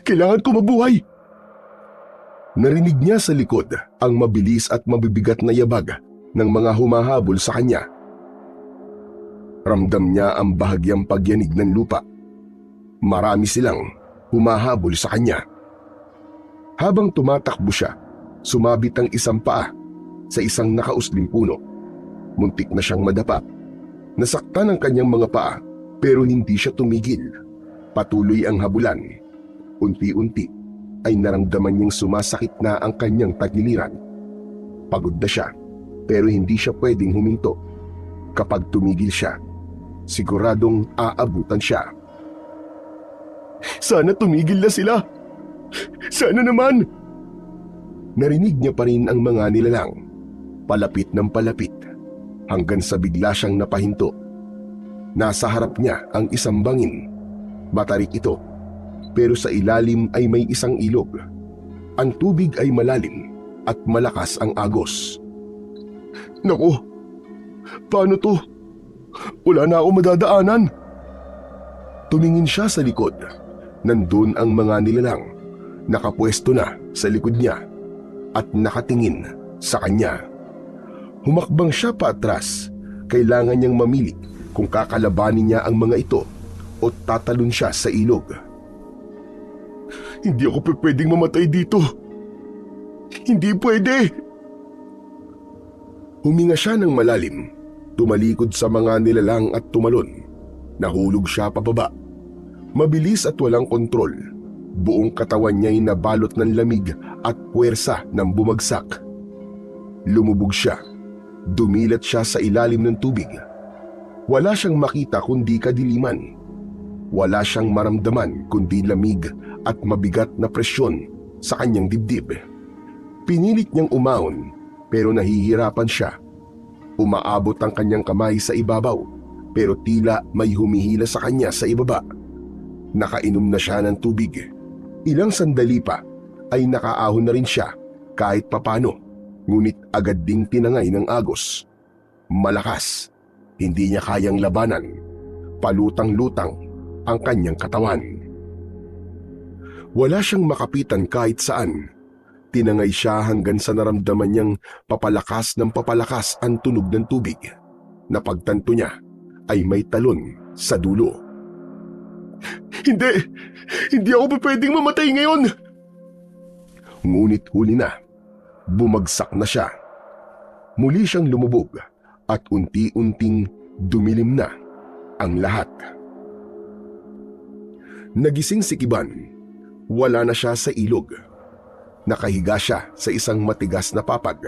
Kailangan ko mabuhay! Narinig niya sa likod ang mabilis at mabibigat na yabag ng mga humahabol sa kanya. Ramdam niya ang bahagyang pagyanig ng lupa. Marami silang humahabol sa kanya. Habang tumatakbo siya, sumabit ang isang paa sa isang nakausling puno. Muntik na siyang madapa. Nasaktan ang kanyang mga paa pero hindi siya tumigil. Patuloy ang habulan. Unti-unti ay naramdaman niyang sumasakit na ang kanyang tagiliran. Pagod na siya pero hindi siya pwedeng huminto. Kapag tumigil siya, siguradong aabutan siya. Sana tumigil na sila. Sana naman! Narinig niya pa rin ang mga nilalang, palapit ng palapit, hanggang sa bigla siyang napahinto. Nasa harap niya ang isang bangin. Matarik ito, pero sa ilalim ay may isang ilog. Ang tubig ay malalim at malakas ang agos. Naku! Paano to? Wala na ako madadaanan. Tumingin siya sa likod. Nandun ang mga nilalang, nakapwesto na sa likod niya at nakatingin sa kanya. Humakbang siya paatras. Kailangan niyang mamili kung kakalabanin niya ang mga ito o tatalon siya sa ilog. Hindi ako pwedeng mamatay dito. Hindi pwede. Huminga siya ng malalim, tumalikod sa mga nilalang at tumalon. Nahulog siya pababa. Mabilis at walang kontrol. Buong katawan niya'y nabalot ng lamig at puwersa ng bumagsak. Lumubog siya. Dumilat siya sa ilalim ng tubig. Wala siyang makita kundi kadiliman. Wala siyang maramdaman kundi lamig at mabigat na presyon sa kanyang dibdib. Pinilit niyang umahon pero nahihirapan siya. Umaabot ang kanyang kamay sa ibabaw pero tila may humihila sa kanya sa ibaba. Nakainom na siya ng tubig. Ilang sandali pa ay nakaahon na rin siya kahit papano, ngunit agad ding tinangay ng agos. Malakas, hindi niya kayang labanan. Palutang-lutang ang kanyang katawan. Wala siyang makapitan kahit saan. Tinangay siya hanggang sa naramdaman niyang papalakas ng papalakas ang tunog ng tubig. Napagtanto niya ay may talon sa dulo. Hindi! Hindi ako pwedeng mamatay ngayon! Ngunit huli na, bumagsak na siya. Muli siyang lumubog at unti-unting dumilim na ang lahat. Nagising si Kiban. Wala na siya sa ilog. Nakahiga siya sa isang matigas na papag.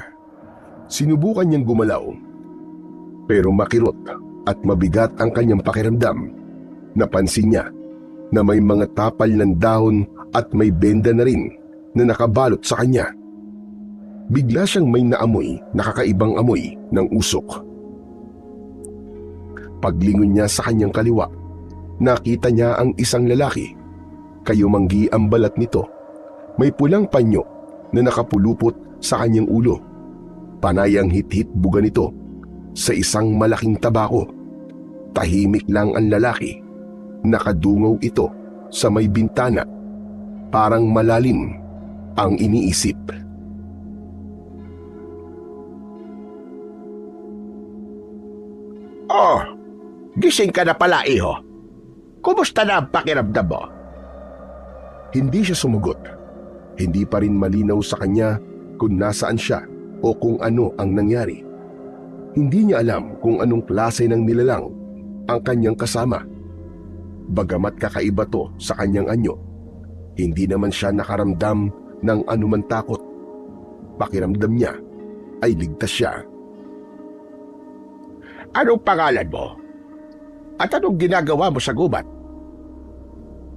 Sinubukan niyang gumalaw. Pero makirot at mabigat ang kanyang pakiramdam. Napansin niya na may mga tapal ng dahon at may benda na rin na nakabalot sa kanya. Bigla siyang may naamoy, nakakaibang amoy ng usok. Paglingon niya sa kanyang kaliwa, nakita niya ang isang lalaki. Kayumanggi ang balat nito. May pulang panyo na nakapulupot sa kanyang ulo. Panay ang hit-hit buga nito sa isang malaking tabako. Tahimik lang ang lalaki. Nakadungaw ito sa may bintana. Parang malalim ang iniisip. Oh, gising ka na pala, iho. Kumusta na ang pakiramdam mo? Hindi siya sumagot. Hindi pa rin malinaw sa kanya kung nasaan siya o kung ano ang nangyari. Hindi niya alam kung anong klase ng nilalang ang kanyang kasama. Bagamat kakaiba to sa kanyang anyo, hindi naman siya nakaramdam ng anuman takot. Pakiramdam niya ay ligtas siya. Anong pangalan mo? At anong ginagawa mo sa gubat?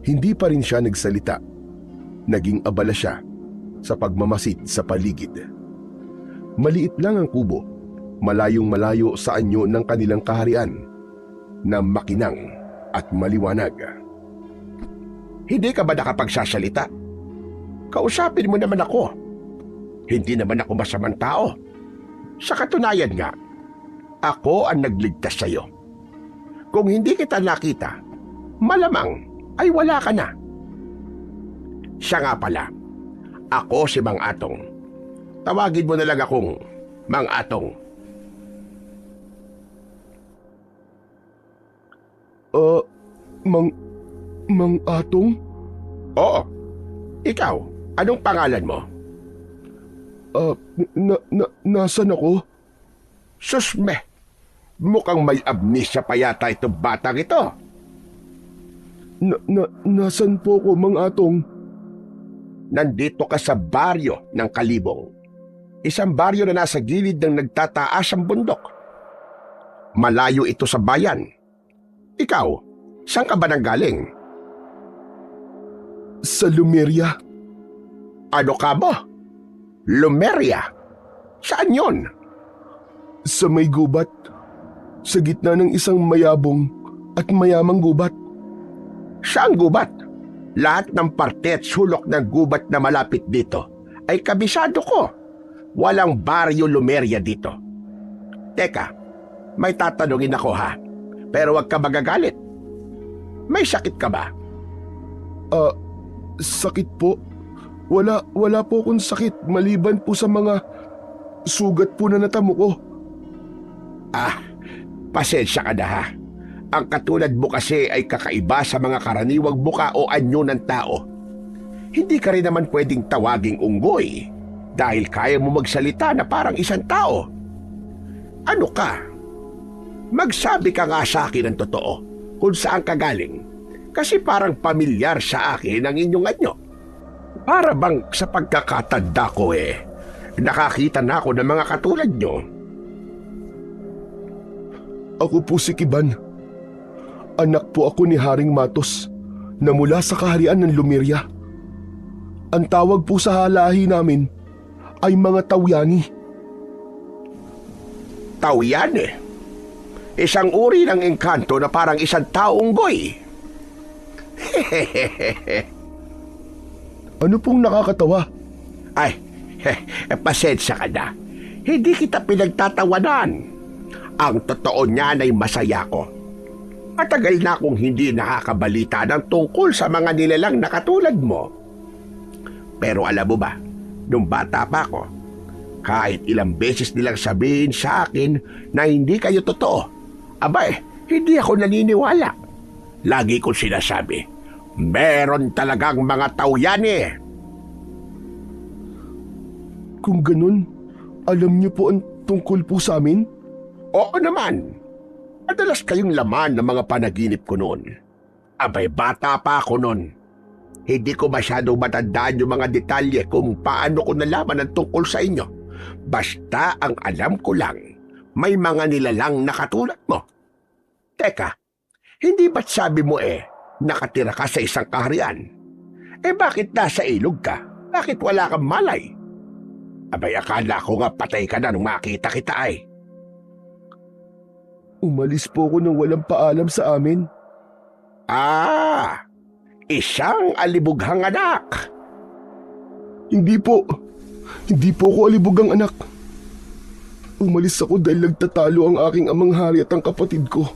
Hindi pa rin siya nagsalita. Naging abala siya sa pagmamasid sa paligid. Maliit lang ang kubo, malayong malayo sa anyo ng kanilang kaharian, na makinang at maliwanag. Hindi ka ba nakapagsasalita? Kausapin mo naman ako. Hindi naman ako masamang tao. Sa katunayan nga, ako ang nagligtas sa iyo. Kung hindi kita nakita, malamang ay wala ka na. Siya nga pala, ako si Mang Atong. Tawagin mo na lang akong Mang Atong. Mang Atong? Oo. Ikaw, anong pangalan mo? Nasaan ako? Susme, mukhang may amnesia pa yata itong batang ito. Nasaan po ko, Mang Atong? Nandito ka sa baryo ng Kalibong. Isang baryo na nasa gilid ng nagtataasang bundok. Malayo ito sa bayan. Ikaw, saan ka ba nanggaling? Sa Lumeria. Ano ka mo? Lumeria? Saan yon? Sa may gubat, sa gitna ng isang mayabong at mayamang gubat. Saan gubat? Lahat ng parte at sulok ng gubat na malapit dito ay kabisado ko. Walang baryo Lumeria dito. Teka, may tatanungin ako ha. Pero wag ka magagalit. May sakit ka ba? Sakit po? Wala po akong sakit maliban po sa mga sugat po na natamo ko. Pasensya ka na ha. Ang katulad mo kasi ay kakaiba sa mga karaniwang buka o anyo ng tao. Hindi ka rin naman pwedeng tawaging unggoy dahil kaya mo magsalita na parang isang tao. Ano ka? Magsabi ka nga sa akin ng totoo kung saan ka galing kasi parang pamilyar sa akin ang inyong anyo. Para bang sa pagkakatanda ko nakakita na ako ng mga katulad nyo. Ako po si Kiban. Anak po ako ni Haring Matos na mula sa kaharian ng Lumeria. Ang tawag po sa halahi namin ay mga Tawyani. Tawyani? Isang uri ng engkanto na parang isang taong goy. Ano pong nakakatawa? Ay, pasensya ka na. Hindi kita pinagtatawanan. Ang totoo niyan ay masaya ko. Matagal na akong hindi nakakabalita ng tungkol sa mga nilalang na katulad mo. Pero alam mo ba, nung bata pa ako, kahit ilang beses nilang sabihin sa akin na hindi kayo totoo, abay, hindi ako naniniwala. Lagi kong sinasabi, meron talagang mga Tawyani. Kung ganun, alam niyo po ang tungkol po sa amin? Oo naman. Madalas kayong laman ng mga panaginip ko noon. Abay, bata pa ako noon. Hindi ko masyadong matandaan yung mga detalye kung paano ko nalaman ang tungkol sa inyo. Basta ang alam ko lang, may mga nilalang na katulad mo. Teka, hindi ba't sabi mo nakatira ka sa isang kaharian? Bakit nasa ilog ka? Bakit wala kang malay? Abay, akala ko nga patay ka na nung makita kita Umalis po ako nang walang paalam sa amin. Isang alibughang anak. Hindi po ako alibugang anak. Umalis ako dahil nagtatalo ang aking amang hari at ang kapatid ko.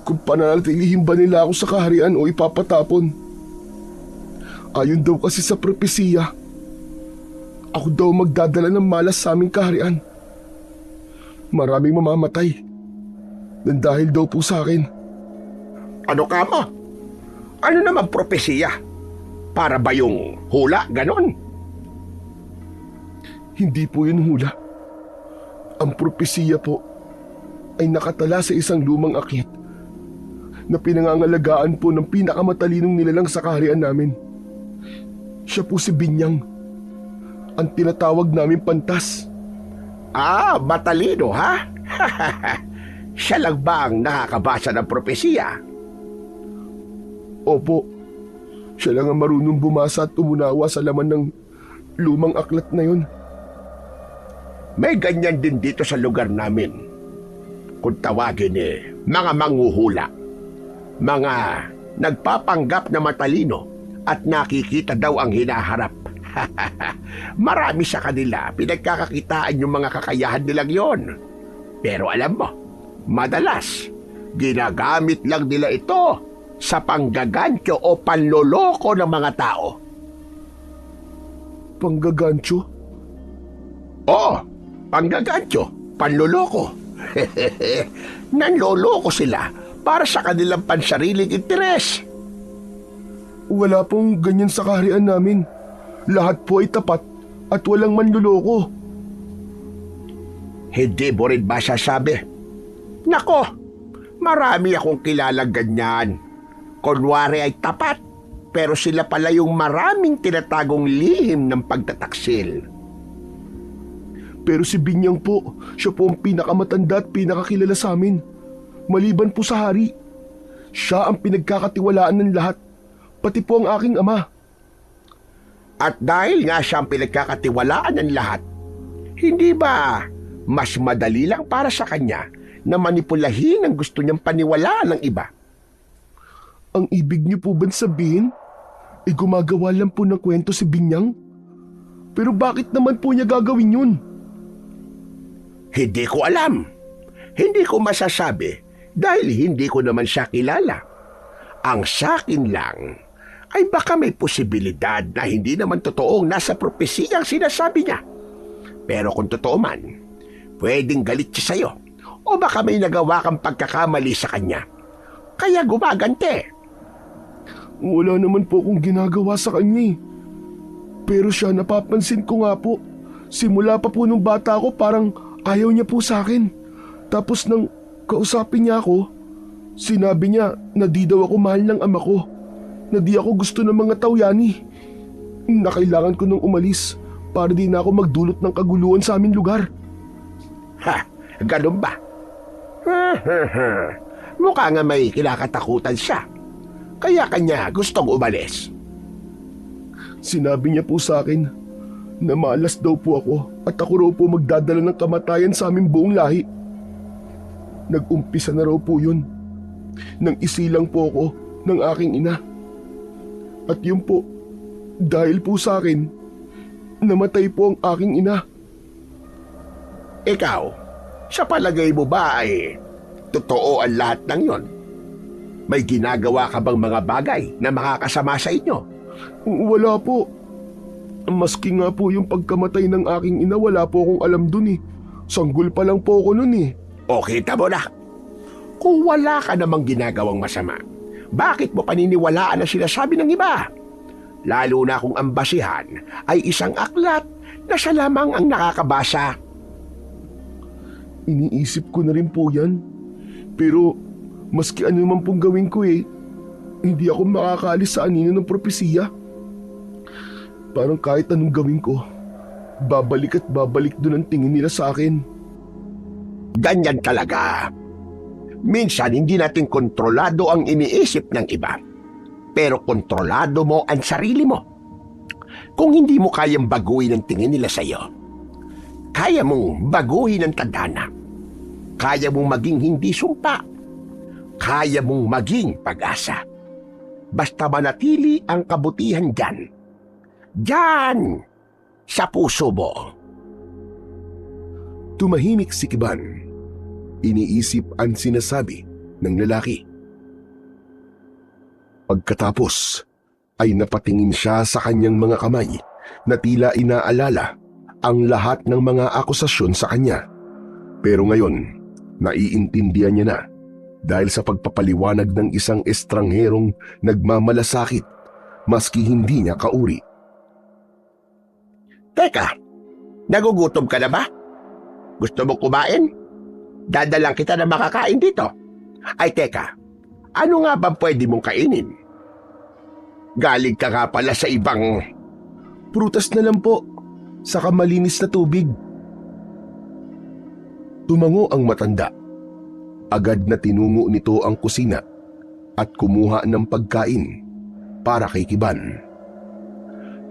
Kung pananatilihin ba nila ako sa kaharian o ipapatapon. Ayon daw kasi sa propesiya, ako daw magdadala ng malas sa aming kaharian. Maraming mamamatay. Nang dahil daw po sa akin. Ano ka mo? Ano naman propesiya? Para ba yung hula, ganon? Hindi po yun hula. Ang propesiya po ay nakatala sa isang lumang akyat na pinangangalagaan po ng pinakamatalinong nilalang sa kaharian namin. Siya po si Binyang, ang tinatawag namin Pantas. Matalino ha? Siya lang ba ang nakakabasa ng propesiya? Opo, siya lang ang marunong bumasa at umunawa sa laman ng lumang aklat na yun. May ganyan din dito sa lugar namin. Kung tawagin mga manghuhula. Mga nagpapanggap na matalino at nakikita daw ang hinaharap. Marami sa kanila pinagkakakitaan yung mga kakayahan nilang yon. Pero alam mo, madalas ginagamit lang nila ito sa panggagancho o panloloko ng mga tao. Panggagancho? Oo, panggagancho, panloloko. Nanloloko sila para sa kanilang pansariling interes. Wala pong ganyan sa kaharian namin. Lahat po ay tapat at walang manloloko. Hindi mo rin ba sasabi? Nako, marami akong kilalang ganyan. Kunwari ay tapat, pero sila pala yung maraming tinatagong lihim ng pagtataksil. Pero si Binyang po, siya po ang pinakamatanda at pinakakilala sa amin. Maliban po sa hari. Siya ang pinagkakatiwalaan ng lahat, pati po ang aking ama. At dahil nga siyang pinagkakatiwalaan ng lahat, hindi ba mas madali lang para sa kanya na manipulahin ang gusto niyang paniwalaan ng iba? Ang ibig niyo po ba sabihin, gumagawa lang po ng kwento si Binyang? Pero bakit naman po niya gagawin yun? Hindi ko alam. Hindi ko masasabi dahil hindi ko naman siya kilala. Ang sakin lang ay baka may posibilidad na hindi naman totoong nasa propesiyang sinasabi niya. Pero kung totoo man, pwedeng galit siya sa'yo o baka may nagawa kang pagkakamali sa kanya. Kaya gumagante. Wala naman po akong ginagawa sa kanya eh. Pero siya, napapansin ko nga po, simula pa po nung bata ako parang ayaw niya po sa akin. Tapos nang kausapin niya ako, sinabi niya na di daw ako mahal ng ama ko, na di ako gusto ng mga tawyani, na kailangan ko nang umalis para di na ako magdulot ng kaguluhan sa aming lugar. Ha, ganun ba? Mukha nga may kinakatakutan siya. Kaya kanya gustong umalis. Sinabi niya po sa akin na malas daw po ako at ako raw po magdadala ng kamatayan sa aming buong lahi. Nag-umpisa na raw po yun nang isilang po ako ng aking ina. At yun po, dahil po sa akin, namatay po ang aking ina. Ikaw, sa palagay mo ba ay totoo ang lahat ng yon? May ginagawa ka bang mga bagay na makakasama sa inyo? Wala po. Maski nga po yung pagkamatay ng aking ina, wala po akong alam dun eh. Sanggol pa lang po ako nun eh. O kita mo na. Kung wala ka namang ginagawang masama, bakit mo paniniwalaan ang sinasabi ng iba? Lalo na kung ang basihan ay isang aklat na siya lamang ang nakakabasa. Iniisip ko na rin po yan. Pero maski ano man pong gawin ko eh, hindi ako makakaalis sa anino ng propesiya. Parang kahit anong gawin ko, babalik at babalik doon ang tingin nila sa akin. Ganyan talaga. Minsan hindi natin kontrolado ang iniisip ng iba, pero kontrolado mo ang sarili mo. Kung hindi mo kayang baguhin ang tingin nila sa iyo, kaya mong baguhin ang tadhana. Kaya mong maging hindi sumpa. Kaya mong maging pag-asa. Basta manatili ang kabutihan dyan. Dyan! Sa puso mo. Tumahimik si Kiban. Iniisip ang sinasabi ng lalaki. Pagkatapos ay napatingin siya sa kanyang mga kamay na tila inaalala ang lahat ng mga akusasyon sa kanya. Pero ngayon, naiintindihan niya na dahil sa pagpapaliwanag ng isang estrangherong nagmamalasakit maski hindi niya kauri. Teka, nagugutom ka na ba? Gusto mo kumain? Dadalang kita na makakain dito. Ay teka, ano nga ba pwede mong kainin? Galing ka nga pala sa ibang... Prutas na lang po, saka malinis na tubig. Tumango ang matanda. Agad na tinungo nito ang kusina at kumuha ng pagkain para kay Kiban.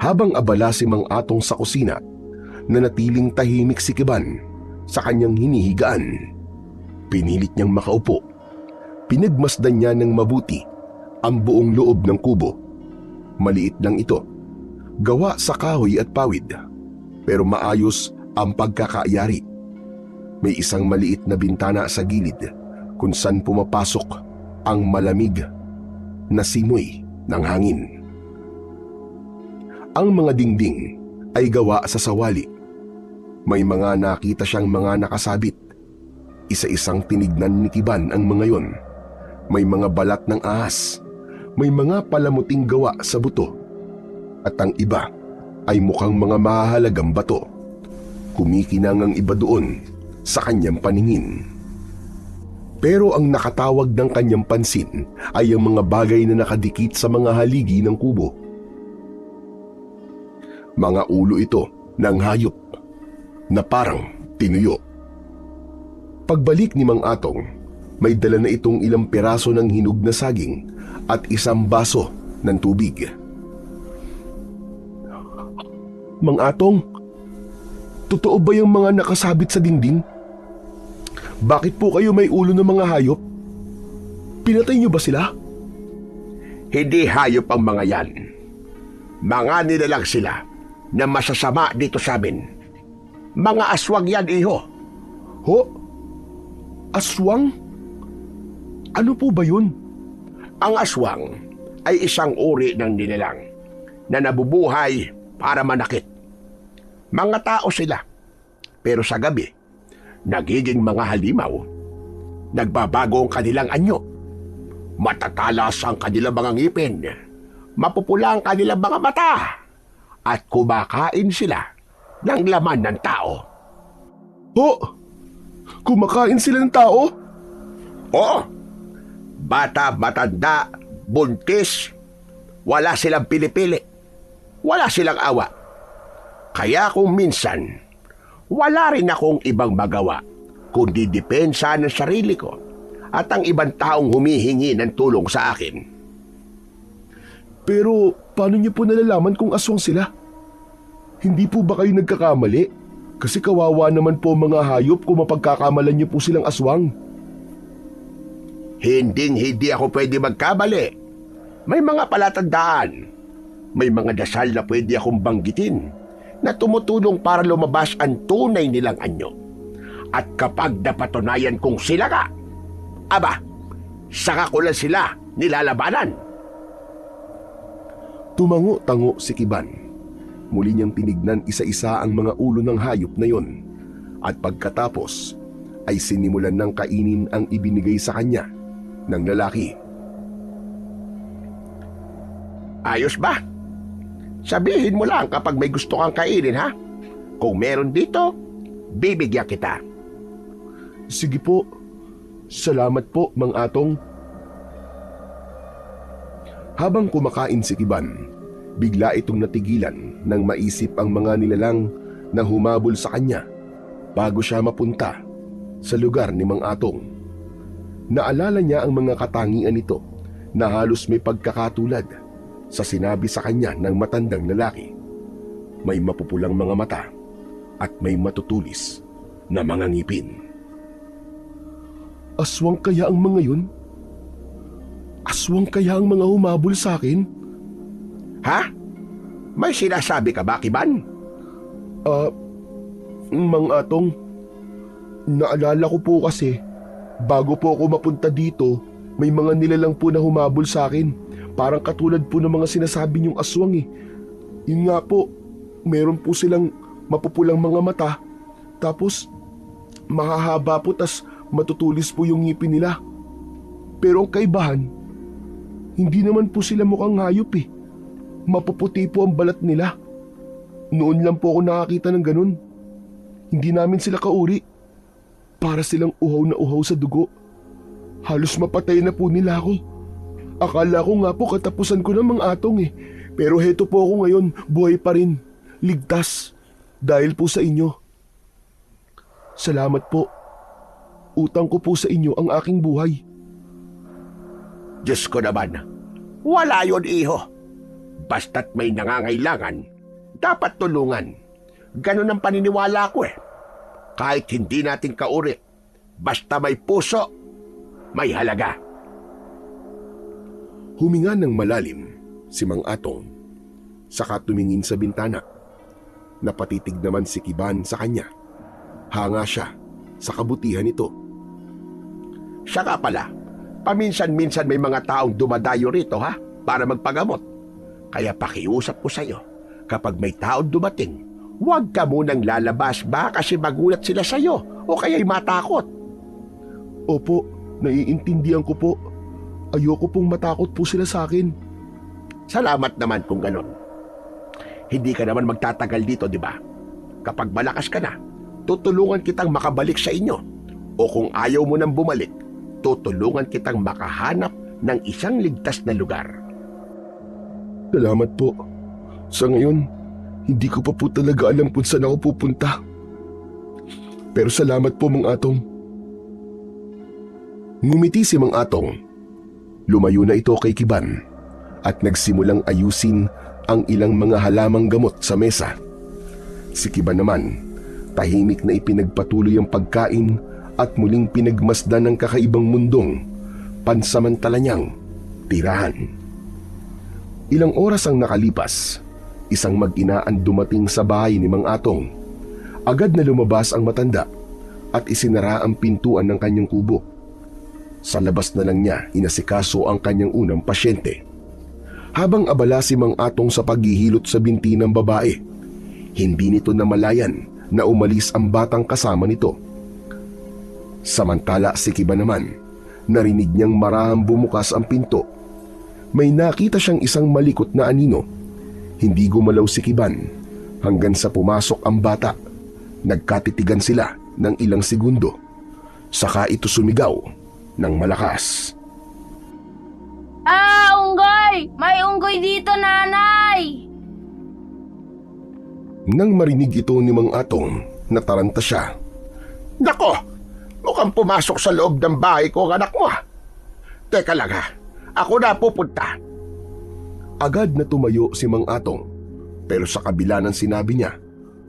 Habang abala si Mang Atong sa kusina, nanatiling tahimik si Kiban sa kanyang hinihigaan. Pinilit niyang makaupo. Pinagmasdan niya ng mabuti ang buong loob ng kubo. Maliit lang ito, gawa sa kahoy at pawid, pero maayos ang pagkakaayari. May isang maliit na bintana sa gilid kung saan pumapasok ang malamig na simoy ng hangin. Ang mga dingding ay gawa sa sawali. May mga nakita siyang mga nakasabit. Isa-isang tinignan ni Kiban ang mga yon. May mga balat ng ahas. May mga palamuting gawa sa buto. At ang iba ay mukhang mga mahalagang bato. Kumikinang ang iba doon sa kanyang paningin. Pero ang nakatawag ng kanyang pansin ay ang mga bagay na nakadikit sa mga haligi ng kubo. Mga ulo ito ng hayop na parang tinuyo. Pagbalik ni Mang Atong, may dala na itong ilang piraso ng hinog na saging at isang baso ng tubig. Mang Atong, totoo ba yung mga nakasabit sa dingding? Bakit po kayo may ulo ng mga hayop? Pinatay niyo ba sila? Hindi hayop ang mga yan. Mga nilalang sila na masasama dito sa amin. Mga aswang yan, iho. Ho? Aswang? Ano po ba yun? Ang aswang ay isang uri ng nilalang na nabubuhay para manakit. Mga tao sila, pero sa gabi, nagiging mga halimaw. Nagbabago ang kanilang anyo. Matatalas ang kanilang mga ngipin. Mapupula ang kanilang mga mata. At kumakain sila ng laman ng tao. Ho? Kumakain sila ng tao? Oo. Bata, matanda, buntis. Wala silang pinipili. Wala silang awa. Kaya kung minsan, wala rin akong ibang magawa kundi depensa ng sarili ko at ang ibang taong humihingi ng tulong sa akin. Pero paano niyo po nalalaman kung aswang sila? Hindi po ba kayo nagkakamali? Kasi kawawa naman po mga hayop kung mapagkakamalan niyo po silang aswang. Hindi ako pwede magkamali. May mga palatandaan. May mga dasal na pwede akong banggitin na tumutulong para lumabas ang tunay nilang anyo. At kapag napatunayan kong sila ka, aba, saka ko lang sila nilalabanan. Tumango-tango si Kiban. Muli niyang tinignan isa-isa ang mga ulo ng hayop na yon. At pagkatapos ay sinimulan ng kainin ang ibinigay sa kanya ng lalaki. Ayos ba? Sabihin mo lang kapag may gusto kang kainin, ha? Kung meron dito, bibigyan kita. Sige po. Salamat po, Mang Atong. Habang kumakain si Kiban, bigla itong natigilan nang maisip ang mga nilalang na humabol sa kanya bago siya mapunta sa lugar ni Mang Atong. Naalala niya ang mga katangian nito na halos may pagkakatulad sa sinabi sa kanya ng matandang lalaki. May mapupulang mga mata at may matutulis na mga ngipin. Aswang kaya ang mga yun? Aswang kaya ang mga humabol sa akin? Ha? May sinasabi ka ba, Kiban? Mang Atong, naalala ko po kasi, bago po ako mapunta dito, may mga nilalang po na humabol sa akin. Parang katulad po ng mga sinasabi niyong aswang eh. Yun nga po, meron po silang mapupulang mga mata, tapos mahahaba po, tas matutulis po yung ngipin nila. Pero ang kaibahan, hindi naman po sila mukhang hayop eh. Mapuputi po ang balat nila. Noon lang po ako nakakita ng ganun. Hindi namin sila kauri. Para silang uhaw na uhaw sa dugo. Halos mapatay na po nila ako. Akala ko nga po katapusan ko ng Mang Atong eh. Pero heto po ako ngayon, buhay pa rin. Ligtas. Dahil po sa inyo. Salamat po. Utang ko po sa inyo ang aking buhay. Diyos ko naman, wala yun, iho. Basta't may nangangailangan, dapat tulungan. Ganun ang paniniwala ko eh. Kahit hindi natin kauri, basta may puso, may halaga. Huminga ng malalim si Mang Atong, saka tumingin sa bintana. Napatitig naman si Kiban sa kanya. Hanga siya sa kabutihan nito. Saka pala, paminsan-minsan may mga taong dumadayo rito, ha? Para magpagamot. Kaya pakiusap ko sa'yo, kapag may taong dumating, huwag ka munang lalabas ba kasi magulat sila sa'yo o kaya'y matakot. Opo, naiintindihan ko po. Ayoko pong matakot po sila sa akin. Salamat naman kung ganon. Hindi ka naman magtatagal dito, di ba? Kapag malakas ka na, tutulungan kitang makabalik sa inyo. O kung ayaw mo nang bumalik, tutulungan kitang makahanap ng isang ligtas na lugar. Salamat po. Sa ngayon, hindi ko pa po talaga alam kung saan ako pupunta. Pero salamat po, Mang Atong. Ngumiti si Mang Atong. Lumayo na ito kay Kiban at nagsimulang ayusin ang ilang mga halamang gamot sa mesa Si Kiban naman, tahimik na ipinagpatuloy ang pagkain at muling pinagmasdan ng kakaibang mundong pansamantala niyang tirahan. Ilang oras ang nakalipas, isang mag-ina ang dumating sa bahay ni Mang Atong. Agad na lumabas ang matanda at isinara ang pintuan ng kanyang kubo. Sa labas na lang niya inasikaso ang kanyang unang pasyente. Habang abala si Mang Atong sa paghihilot sa binti ng babae, hindi nito namalayan na umalis ang batang kasama nito. Samantala si Kiban naman, narinig niyang marahang bumukas ang pinto. May nakita siyang isang malikot na anino. Hindi gumalaw si Kiban hanggang sa pumasok ang bata. Nagkatitigan sila ng ilang segundo. Saka ito sumigaw ng malakas. Unggoy! May unggoy dito, nanay! Nang marinig ito ni Mang Atong, nataranta siya. Nako, mukhang pumasok sa loob ng bahay ko ang anak mo. Teka lang ha, ako na pupunta. Agad na tumayo si Mang Atong, pero sa kabila ng sinabi niya,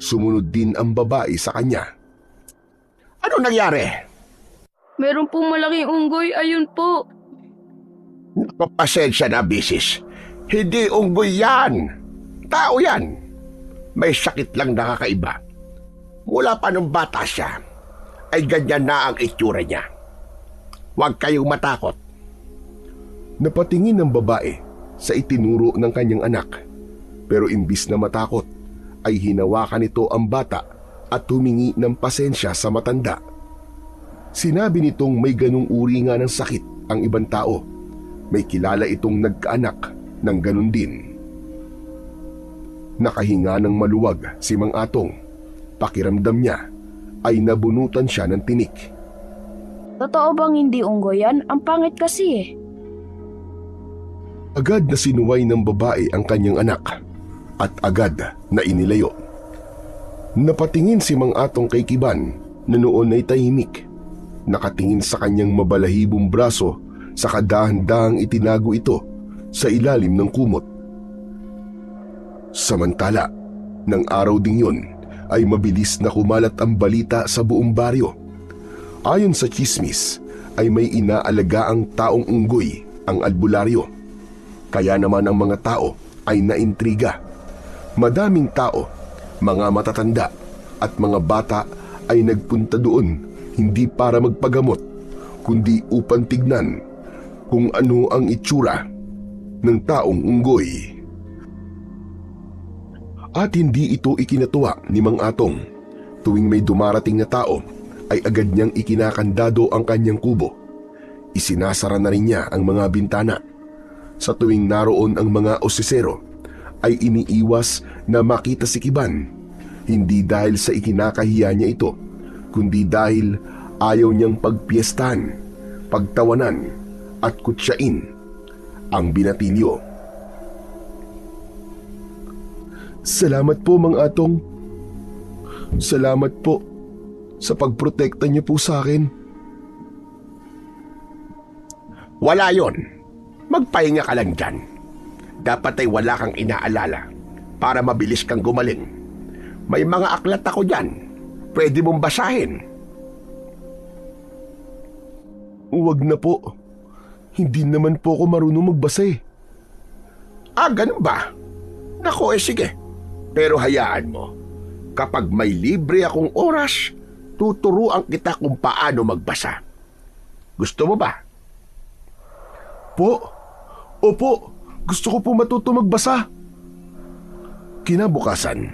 sumunod din ang babae sa kanya. Ano nangyari? Meron pong malaking unggoy, ayun po. Naku, pasensya na, bisis. Hindi unggoy yan. Tao yan. May sakit lang nakakaiba. Mula pa nung bata siya, ay ganyan na ang itsura niya. Huwag kayong matakot. Napatingin ng babae sa itinuro ng kanyang anak, pero imbis na matakot, ay hinawakan nito ang bata at humingi ng pasensya sa matanda. Sinabi nitong may ganung uri nga ng sakit ang ibang tao. May kilala itong nagkaanak ng ganun din. Nakahinga ng maluwag si Mang Atong. Pakiramdam niya ay nabunutan siya ng tinik. Totoo bang hindi unggoy yan? Ang pangit kasi eh. Agad na sinuway ng babae ang kanyang anak at agad na inilayo. Napatingin si Mang Atong kay Kiban na noon ay tahimik. Nakatingin sa kanyang mabalahibong braso sa kadahan-dahang itinago ito sa ilalim ng kumot. Samantala, ng araw ding yun ay mabilis na kumalat ang balita sa buong baryo. Ayon sa tsismis ay may inaalagaang taong unggoy ang albularyo. Kaya naman ang mga tao ay naintriga. Madaming tao, mga matatanda at mga bata ay nagpunta doon hindi para magpagamot kundi upang tignan kung ano ang itsura ng taong unggoy. At hindi ito ikinatuwa ni Mang Atong. Tuwing may dumarating na tao, ay agad niyang ikinakandado ang kanyang kubo. Isinasara na rin niya ang mga bintana. Sa tuwing naroon ang mga osisero, ay iniiwas na makita si Kiban. Hindi dahil sa ikinakahiya niya ito, kundi dahil ayaw niyang pagpiestahan, pagtawanan at kutsyain ang binatilyo. Salamat po, Mang Atong. Salamat po sa pagprotekta niyo po sa akin. Wala yon. Magpahinga ka lang dyan. Dapat ay wala kang inaalala para mabilis kang gumaling. May mga aklat ako dyan. Pwede mong basahin. Huwag na po. Hindi naman po ako marunong magbasa eh. Ah, ganun ba? Nako, sige. Pero hayaan mo. Kapag may libre akong oras, tuturuan kita kung paano magbasa. Gusto mo ba? Opo, gusto ko po matuto magbasa. Kinabukasan,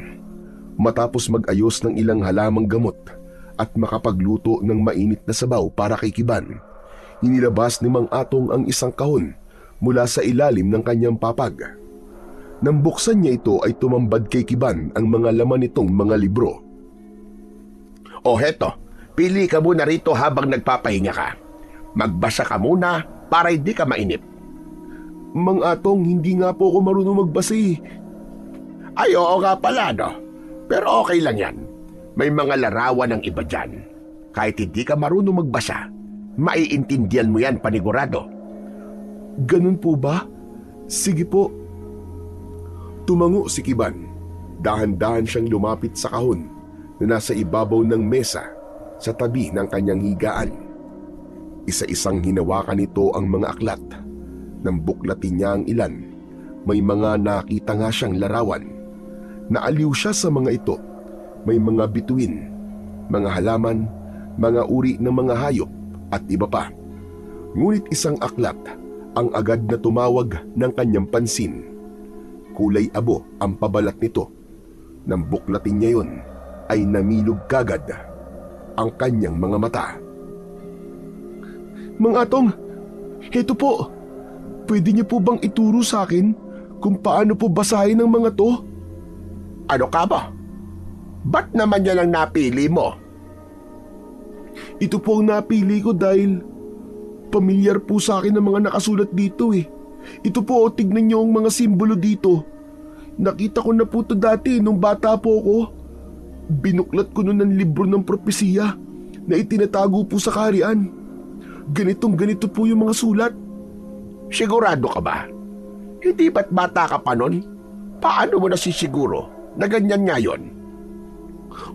matapos mag-ayos ng ilang halamang gamot at makapagluto ng mainit na sabaw para kay Kiban, inilabas ni Mang Atong ang isang kahon mula sa ilalim ng kanyang papag. Nang buksan niya ito ay tumambad kay Kiban ang mga laman nitong mga libro. O heto, pili ka muna rito habang nagpapahinga ka. Magbasa ka muna para hindi ka mainip. Mang Atong, hindi nga po ako marunong magbasa eh. Ay, oo nga pala, no? Pero okay lang yan. May mga larawan ng iba dyan. Kahit hindi ka marunong magbasa, maiintindihan mo yan panigurado. Ganun po ba? Sige po. Tumango si Kiban. Dahan-dahan siyang lumapit sa kahon na nasa ibabaw ng mesa sa tabi ng kanyang higaan. Isa-isang hinawakan nito ang mga aklat. Nang buklatin niya ang ilan, may mga nakita nga siyang larawan. Naaliw siya sa mga ito. May mga bituin, mga halaman, mga uri ng mga hayop at iba pa. Ngunit isang aklat ang agad na tumawag ng kanyang pansin. Kulay abo ang pabalat nito. Nang buklatin niya yun, ay namilog kagad ang kanyang mga mata. Mang Atong, ito po. Pwede niyo po bang ituro sa akin kung paano po basahin ang mga to? Ano ka ba? Ba't naman yan ang napili mo? Ito po ang napili ko dahil pamilyar po sa akin ang mga nakasulat dito eh. Ito po, tignan niyo ang mga simbolo dito. Nakita ko na po ito dati nung bata po ako. Binuklat ko noon ang libro ng propesiya na itinatago po sa kaharian. Ganitong ganito po yung mga sulat. Sigurado ka ba? Hindi ba't bata ka pa nun? Paano mo nasisiguro na ganyan ngayon?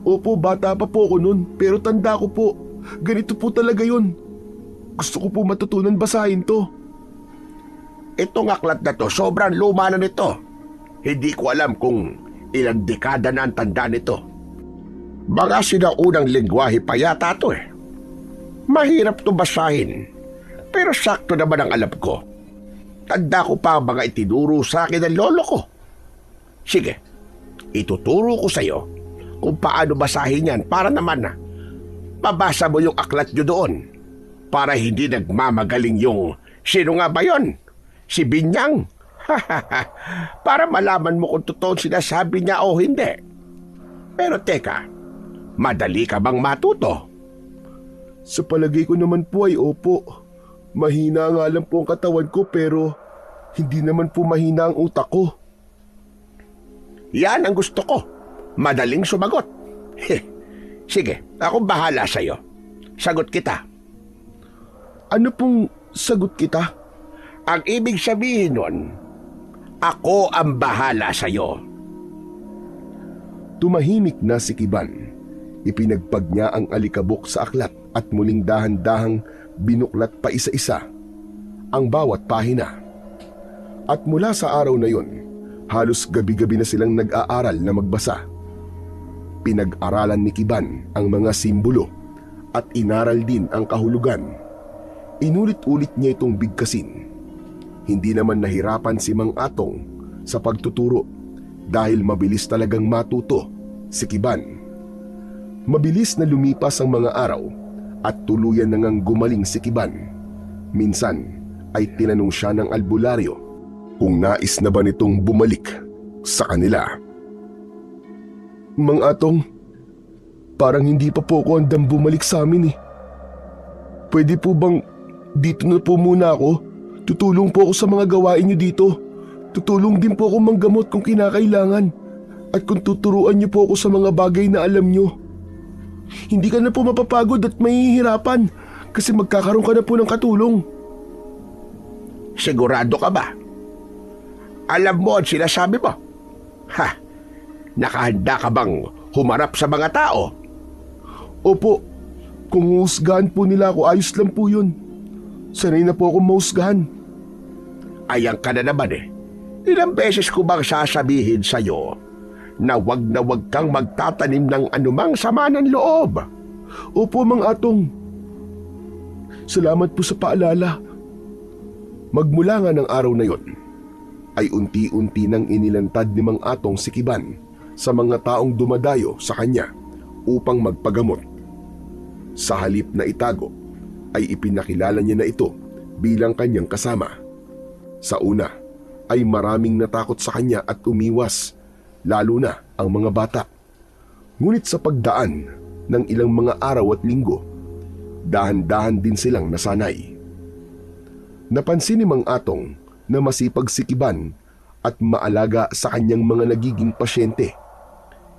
Opo, bata pa po ako noon pero tanda ko po. Ganito po talaga yun. Gusto ko po matutunan basahin to. Itong aklat na to, sobrang luma na nito. Hindi ko alam kung ilang dekada na ang tanda nito. Mga sinaunang lingwahe pa yata to eh. Mahirap to basahin, pero sakto naman ang alam ko. Tanda ko pa ang mga itinuro sa akin ng lolo ko. Sige, ituturo ko sa iyo kung paano basahin yan para naman na mabasa mo yung aklat nyo doon para hindi nagmamagaling yung sino nga ba yun? Si Binyang. Para malaman mo kung totoo sinasabi niya o hindi. Pero teka, madali ka bang matuto? Sa palagay ko naman po ay opo. Mahina nga lang po ang katawan ko pero hindi naman po mahina ang utak ko. Yan ang gusto ko. Madaling sumagot. Sige, akong bahala sa'yo. Sagot kita. Ano pong sagot kita? Ang ibig sabihin nun, ako ang bahala sa'yo. Tumahimik na si Kiban. Ipinagpag niya ang alikabok sa aklat at muling dahan-dahang binuklat pa isa-isa ang bawat pahina. At mula sa araw na yon, halos gabi-gabi na silang nag-aaral na magbasa. Pinag-aralan ni Kiban ang mga simbolo at inaral din ang kahulugan. Inulit-ulit niya itong bigkasin. Hindi naman nahirapan si Mang Atong sa pagtuturo dahil mabilis talagang matuto si Kiban. Mabilis na lumipas ang mga araw at tuluyan na ngang gumaling si Kiban. Minsan ay tinanong siya ng albularyo kung nais na ba nitong bumalik sa kanila. Mang Atong, parang hindi pa po ako handang bumalik sa amin eh. Pwede po bang dito na po muna ako? Tutulong po ako sa mga gawain niyo dito. Tutulong din po ako manggamot kung kinakailangan. At kung tuturuan niyo po ako sa mga bagay na alam niyo. Hindi ka na po mapapagod at mahihirapan kasi magkakaroon ka na po ng katulong. Sigurado ka ba? Alam mo ang sinasabi mo? Ha? Nakahanda ka bang humarap sa mga tao? Opo, kung husgahan po nila ako, ayos lang po yun. Sanay na po akong mahusgahan. Ayan ka na naman eh. Ilang beses ko bang sasabihin sa'yo na wag kang magtatanim ng anumang sama ng loob? Opo, Mang Atong. Salamat po sa paalala. Magmula nga ng araw na yon, ay unti-unti nang inilantad ni Mang Atong si Kiban sa mga taong dumadayo sa kanya upang magpagamot. Sa halip na itago, ay ipinakilala niya na ito bilang kanyang kasama. Sa una, ay maraming natakot sa kanya at umiwas, lalo na ang mga bata. Ngunit sa pagdaan ng ilang mga araw at linggo, dahan-dahan din silang nasanay. Napansin ni Mang Atong na masipag si Kiban at maalaga sa kanyang mga nagiging pasyente.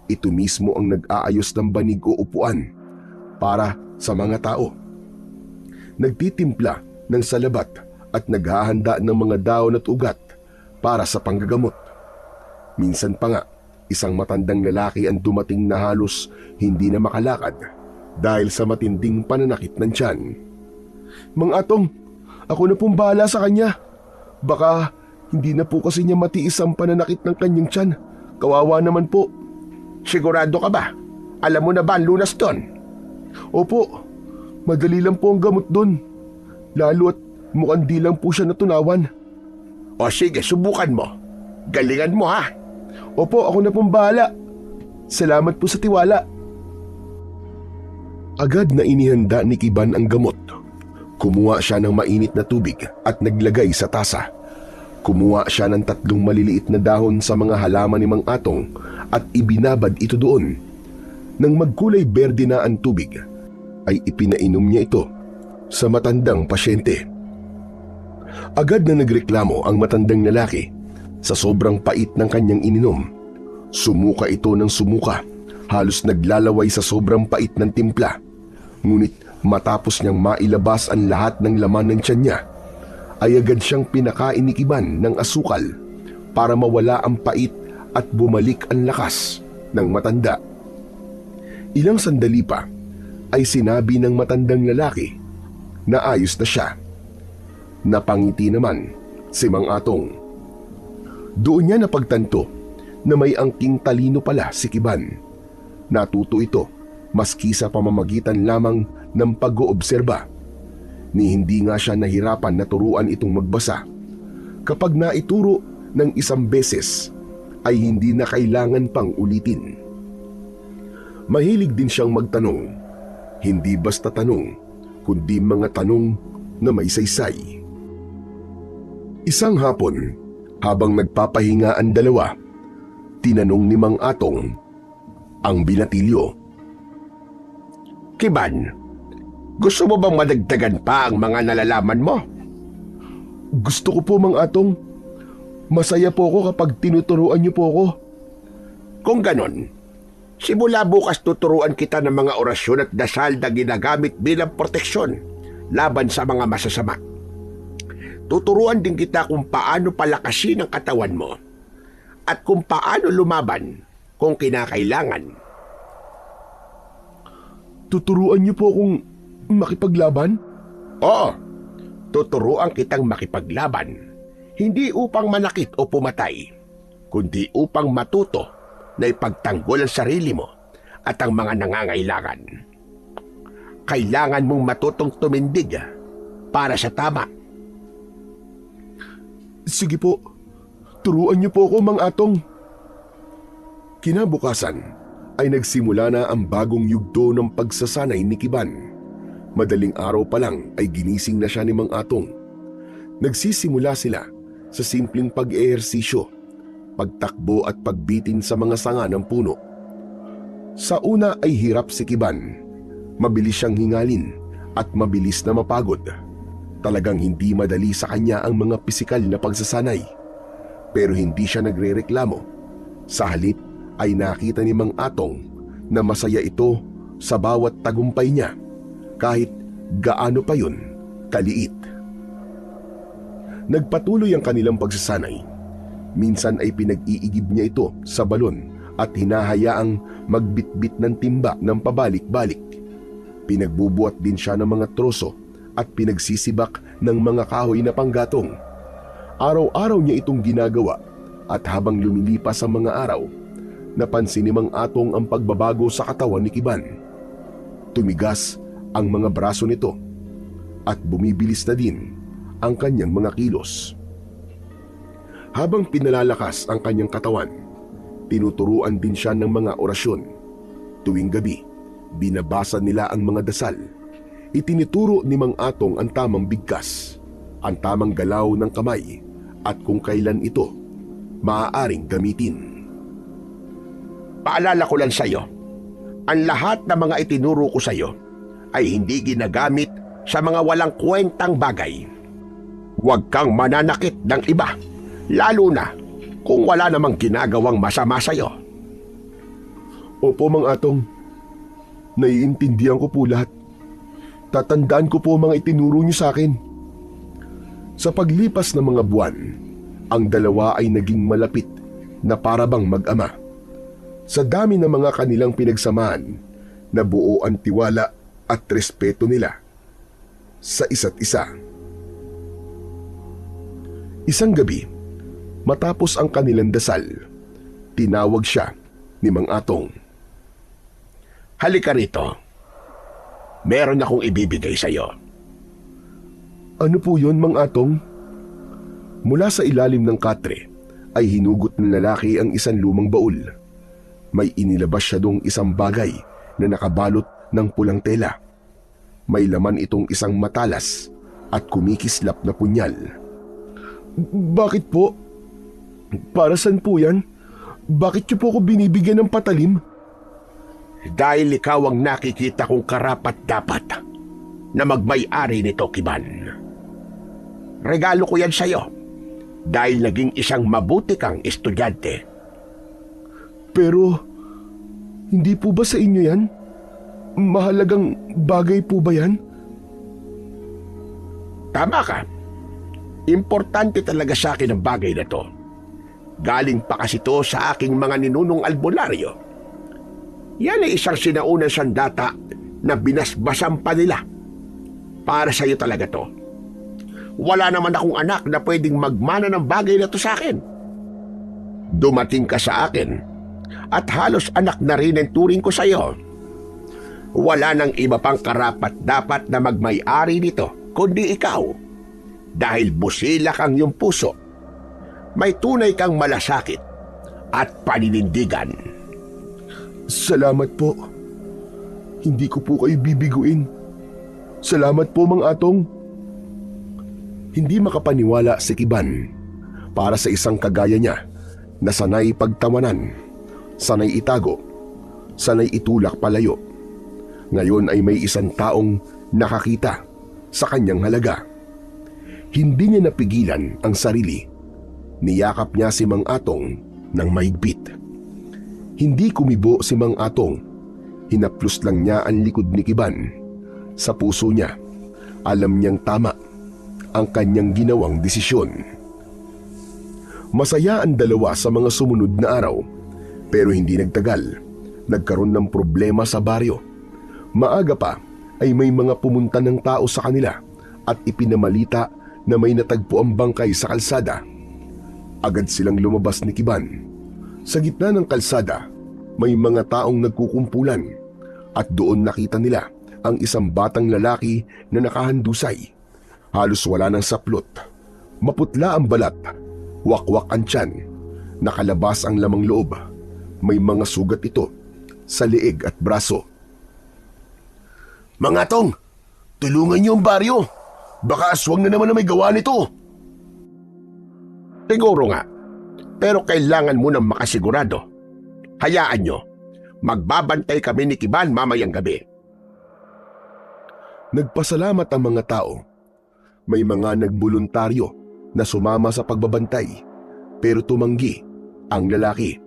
Ito mismo ang nag-aayos ng banig o upuan para sa mga tao. Nagtitimpla ng salabat at naghahanda ng mga daon at ugat para sa panggagamot. Minsan pa nga Isang matandang lalaki ang dumating na halos hindi na makalakad dahil sa matinding pananakit ng tiyan. "Mang Atong, ako na pong bahala sa kanya. Baka hindi na po kasi niya matiis ang pananakit ng kanyang tiyan. Kawawa naman po." Sigurado ka ba? Alam mo na ba ang lunas doon? "Opo, madali lang po ang gamot doon. Lalo at mukhang di lang po siya natunawan." O sige, subukan mo. Galingan mo ha. "Opo, ako na pong bahala. Salamat po sa tiwala." Agad na inihanda ni Kiban ang gamot. Kumuha siya ng mainit na tubig at naglagay sa tasa. Kumuha siya ng 3 maliliit na dahon sa mga halaman ni Mang Atong at ibinabad ito doon. Nang magkulay berde na ang tubig, ay ipinainom niya ito sa matandang pasyente. Agad na nagreklamo ang matandang lalaki sa sobrang pait ng kanyang ininom. Sumuka ito ng sumuka, halos naglalaway sa sobrang pait ng timpla. Ngunit matapos niyang mailabas ang lahat ng laman ng tiyan niya, ay agad siyang pinakain ni Kiban ng asukal para mawala ang pait at bumalik ang lakas ng matanda. Ilang sandali pa ay sinabi ng matandang lalaki na ayos na siya. Napangiti naman si Mang Atong. Doon niya napagtanto na may angking talino pala si Kiban. Natuto ito maski sa pamamagitan lamang ng pag-oobserba. Ni hindi nga siya nahirapan na turuan itong magbasa. Kapag naituro ng isang beses, ay hindi na kailangan pang ulitin. Mahilig din siyang magtanong. Hindi basta tanong, kundi mga tanong na may saysay. Isang hapon, habang nagpapahinga ang dalawa, tinanong ni Mang Atong ang binatilyo. Kiban, gusto mo bang madagdagan pa ang mga nalalaman mo? "Gusto ko po, Mang Atong. Masaya po ako kapag tinuturuan niyo po ako." Kung ganon, simula bukas tuturuan kita ng mga orasyon at dasal na ginagamit bilang proteksyon laban sa mga masasama. Tuturuan din kita kung paano palakasin ang katawan mo at kung paano lumaban kung kinakailangan. "Tuturuan niyo po akong makipaglaban?" Oo, tuturuan kitang makipaglaban, hindi upang manakit o pumatay, kundi upang matuto na ipagtanggol ang sarili mo at ang mga nangangailangan. Kailangan mong matutong tumindig para sa tama. "Sige po, turuan niyo po ako, Mang Atong." Kinabukasan ay nagsimula na ang bagong yugto ng pagsasanay ni Kiban. Madaling araw pa lang ay ginising na siya ni Mang Atong. Nagsisimula sila sa simpleng pag-ehersisyo, pagtakbo at pagbitin sa mga sanga ng puno. Sa una ay hirap si Kiban. Mabilis siyang hingalin at mabilis na mapagod. Talagang hindi madali sa kanya ang mga pisikal na pagsasanay. Pero hindi siya nagrereklamo. Sa halip ay nakita ni Mang Atong na masaya ito sa bawat tagumpay niya, kahit gaano pa yun kaliit. Nagpatuloy ang kanilang pagsasanay. Minsan ay pinag-iigib niya ito sa balon at hinahayaang magbitbit ng timba ng pabalik-balik. Pinagbubuhat din siya ng mga troso at pinagsisibak ng mga kahoy na panggatong. Araw-araw niya itong ginagawa at habang lumilipas ang mga araw, napansin ni Mang Atong ang pagbabago sa katawan ni Kiban. Tumigas ang mga braso nito at bumibilis na din ang kanyang mga kilos. Habang pinalalakas ang kanyang katawan, tinuturuan din siya ng mga orasyon. Tuwing gabi, binabasa nila ang mga dasal. Itinuturo ni Mang Atong ang tamang bigkas, ang tamang galaw ng kamay at kung kailan ito maaaring gamitin. Paalala ko lang sa iyo, ang lahat ng mga itinuro ko sa iyo ay hindi ginagamit sa mga walang kwentang bagay. Huwag kang mananakit ng iba, lalo na kung wala namang ginagawang masama sa iyo. Opo, Mang Atong. Naiintindihan ko po lahat. Tatandaan ko po mga itinuro niyo sa akin. Sa paglipas ng mga buwan, ang dalawa ay naging malapit na para bang mag-ama. Sa dami ng mga kanilang pinagsamaan, nabuo ang tiwala at respeto nila sa isa't isa. Isang gabi, matapos ang kanilang dasal, tinawag siya ni Mang Atong. Halika rito. Meron akong ibibigay sa iyo. Ano po yun, Mang Atong? Mula sa ilalim ng katre ay hinugot ng lalaki ang isang lumang baul. May inilabas siya dong isang bagay na nakabalot ng pulang tela. May laman itong isang matalas at kumikislap na punyal. Bakit po? Para saan po yan? Bakit niyo po ako binibigyan ng patalim? Dahil ikaw ang nakikita kong karapat-dapat na magmay-ari nito, Kiban. Regalo ko yan sa iyo dahil naging isang mabuti kang estudyante. Pero, hindi po ba sa inyo yan? Mahalagang bagay po ba yan? Tama ka. Importante talaga sa akin ang bagay na to. Galing pa kasi to sa aking mga ninunong albularyo. Yan ay isang sinaunang sandata na binasbasan pa nila. Para sa iyo talaga to. Wala naman akong anak na pwedeng magmana ng bagay na to sa akin. Dumating ka sa akin at halos anak na rin ang turing ko sa iyo. Wala nang iba pang karapat-dapat na magmay-ari nito kundi ikaw. Dahil busilak ang iyong puso, may tunay kang malasakit at paninindigan. Salamat po. Hindi ko po kayo bibiguin. Salamat po, Mang Atong. Hindi makapaniwala si Kiban para sa isang kagaya niya na sanay pagtawanan, sanay itago, sanay itulak palayo. Ngayon ay may isang taong nakakita sa kanyang halaga. Hindi niya napigilan ang sarili. Niyakap niya si Mang Atong ng mahigpit. Hindi kumibo si Mang Atong. Hinaplos lang niya ang likod ni Kiban. Sa puso niya, alam niyang tama ang kanyang ginawang desisyon. Masaya ang dalawa sa mga sumunod na araw, pero hindi nagtagal. Nagkaroon ng problema sa baryo. Maaga pa ay may mga pumunta ng tao sa kanila at ipinamalita na may natagpo ang bangkay sa kalsada. Agad silang lumabas ni Kiban. Sa gitna ng kalsada, may mga taong nagkukumpulan at doon nakita nila ang isang batang lalaki na nakahandusay. Halos wala ng saplot. Maputla ang balat, wakwak ang tiyan, nakalabas ang lamang loob. May mga sugat ito sa leeg at braso. Mga Tong, tulungan niyo ang baryo. Baka aswang na naman na may gawa nito. Siguro nga, pero kailangan mo nang makasigurado. Hayaan nyo, magbabantay kami ni Kiban mamayang gabi. Nagpasalamat ang mga tao. May mga nagboluntaryo na sumama sa pagbabantay, pero tumanggi ang lalaki.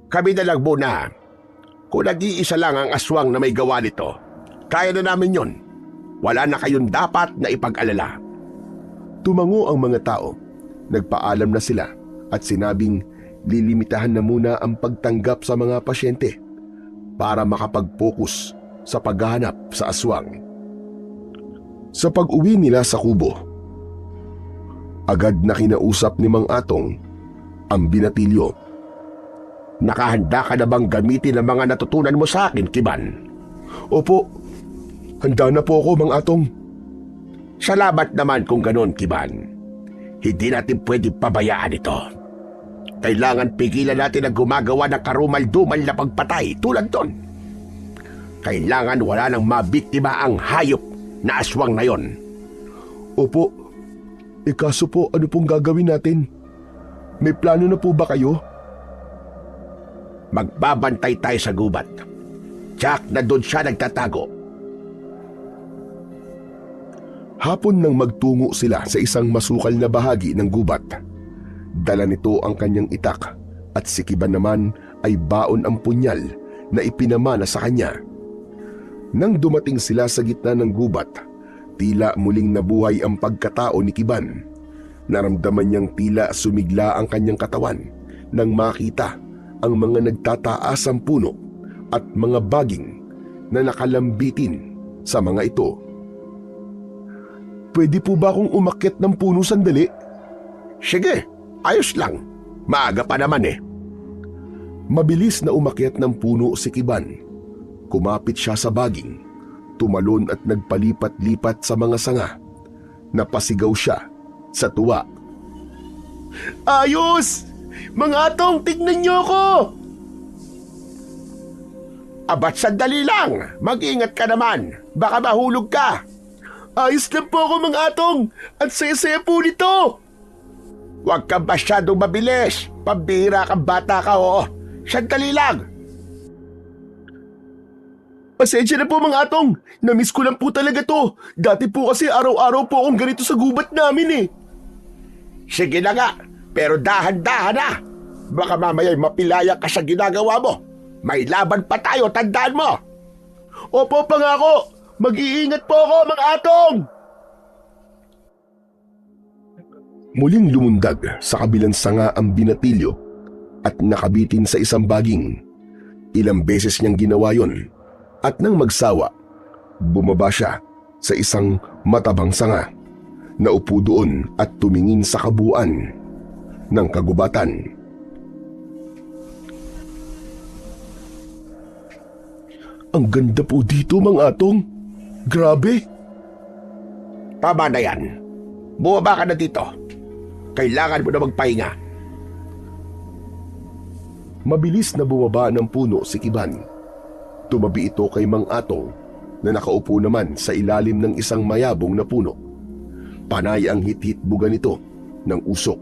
Kami na lang muna. Kung nag-iisa lang ang aswang na may gawa nito, kaya na namin yon. Wala na kayong dapat na ipag-alala. Tumango ang mga tao. Nagpaalam na sila at sinabing lilimitahan na muna ang pagtanggap sa mga pasyente para makapag-focus sa paghahanap sa aswang. Sa pag-uwi nila sa kubo, agad na kinausap ni Mang Atong ang binatilyo. Nakahanda ka na bang gamitin ang mga natutunan mo sa akin, Kiban? Opo, handa na po ako, Mang Atong. Salamat naman kung ganon, Kiban. Hindi natin pwede pabayaan ito. Kailangan pigilan natin ang gumagawa ng karumal-dumal na pagpatay tulad ton. Kailangan wala nang mabiktima ang hayop na aswang na yon. Opo, kaso po ano pong gagawin natin? May plano na po ba kayo? Magbabantay tayo sa gubat. Jack na doon siya nagtatago. Hapon nang magtungo sila sa isang masukal na bahagi ng gubat. Dala nito ang kanyang itak at si Kiban naman ay baon ang punyal na ipinamana sa kanya. Nang dumating sila sa gitna ng gubat, tila muling nabuhay ang pagkatao ni Kiban. Naramdaman niyang tila sumigla ang kanyang katawan nang makita ang mga nagtataasang puno at mga baging na nakalambitin sa mga ito. Pwede po ba akong umakyat ng puno sandali? Sige, ayos lang. Maaga pa naman eh. Mabilis na umakyat ng puno si Kiban. Kumapit siya sa baging, tumalon at nagpalipat-lipat sa mga sanga. Napasigaw siya sa tuwa. Ayos! Mga atong, tignan niyo ako! Abat sandali lang. Mag-ingat ka naman. Baka mahulog ka. Ayos lang po ako mga atong! At saya-saya po nito! Huwag kang masyadong mabilis. Pambihira kang bata ka, oo. Sandali lang. Pasensya na po mga atong. Namiss ko lang po talaga to. Dati po kasi araw-araw po akong ganito sa gubat namin eh. Sige na nga, pero dahan-dahan na. Baka mamaya'y mapilaya ka sa ginagawa mo. May laban pa tayo, tandaan mo. Opo, pangako. Mag-iingat po ako mga atong. Muling lumundag sa kabilang sanga ang binatilyo at nakabitin sa isang baging. Ilang beses niyang ginawa yon at nang magsawa, bumaba siya sa isang matabang sanga. Naupo doon at tumingin sa kabuuan ng kagubatan. Ang ganda po dito mga atong. Grabe. Tama na yan. Bumaba ka na dito. Kailangan mo na magpahinga. Mabilis na bumaba ng puno si Kiban. Tumabi ito kay Mang Atong na nakaupo naman sa ilalim ng isang mayabong na puno. Panay ang hit-hit buga nito ng usok.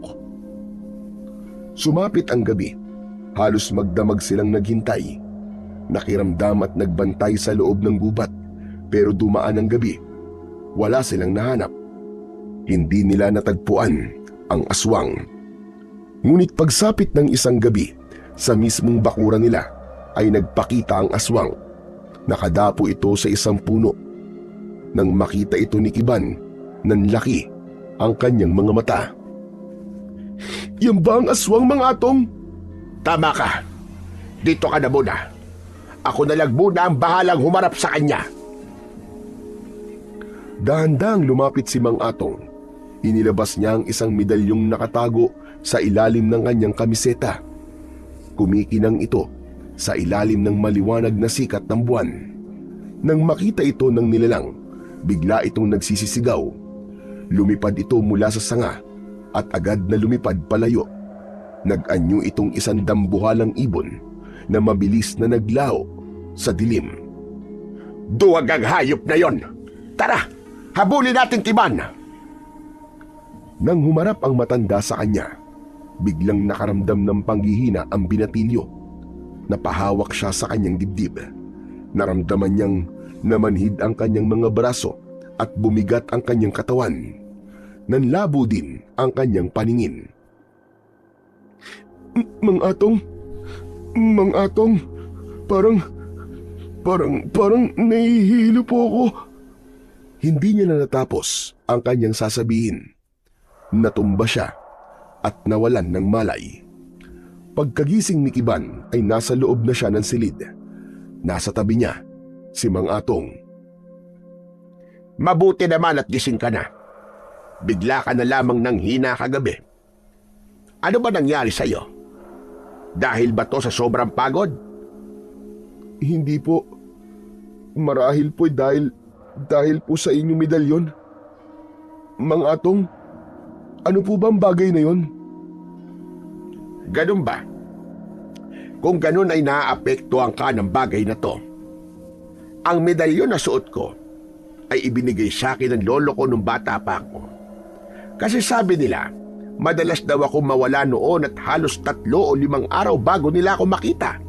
Sumapit ang gabi. Halos magdamag silang naghintay. Nakiramdam at nagbantay sa loob ng gubat, pero dumaan ang gabi. Wala silang nahanap. Hindi nila natagpuan ang aswang. Ngunit pagsapit ng isang gabi, sa mismong bakuran nila ay nagpakita ang aswang. Nakadapo ito sa isang puno. Nang makita ito ni Kiban, nanlaki ang kanyang mga mata. Yan ba ang aswang mga atong? Tama ka. Dito ka na muna. Ako na lang muna ang bahalang humarap sa kanya. Dahan-dahang lumapit si Mang Atong. Inilabas niya ang isang medalyong nakatago sa ilalim ng kanyang kamiseta. Kumikinang ito sa ilalim ng maliwanag na sikat ng buwan. Nang makita ito ng nilalang, bigla itong nagsisisigaw. Lumipad ito mula sa sanga at agad na lumipad palayo. Nag-anyo itong isang dambuhalang ibon na mabilis na naglaho sa dilim. Duwag ang hayop na yon. Tara, habulin natin Kiban. Nang humarap ang matanda sa kanya, biglang nakaramdam ng panghihina ang binatilyo. Napahawak siya sa kanyang dibdib. Naramdaman niyang namanhid ang kanyang mga braso at bumigat ang kanyang katawan. Nanlabo din ang kanyang paningin. Mang Atong, parang nahihilo po ako. Hindi niya na natapos ang kanyang sasabihin. Natumba siya at nawalan ng malay. Pagkagising ni Kiban ay nasa loob na siya ng silid. Nasa tabi niya si Mang Atong. Mabuti naman at gising ka na. Bigla ka na lamang ng hina kagabi. Ano ba nangyari sa'yo? Dahil ba to sa sobrang pagod? Hindi po. Marahil po dahil po sa inyong medalyon. Mang Atong, ano po bang bagay na yon? Ganun ba? Kung ganun ay naaapektuhan ka ng bagay na to. Ang medalyon na suot ko ay ibinigay sa akin ng lolo ko nung bata pa ako. Kasi sabi nila, madalas daw ako mawala noon at halos 3 o 5 araw bago nila ako makita.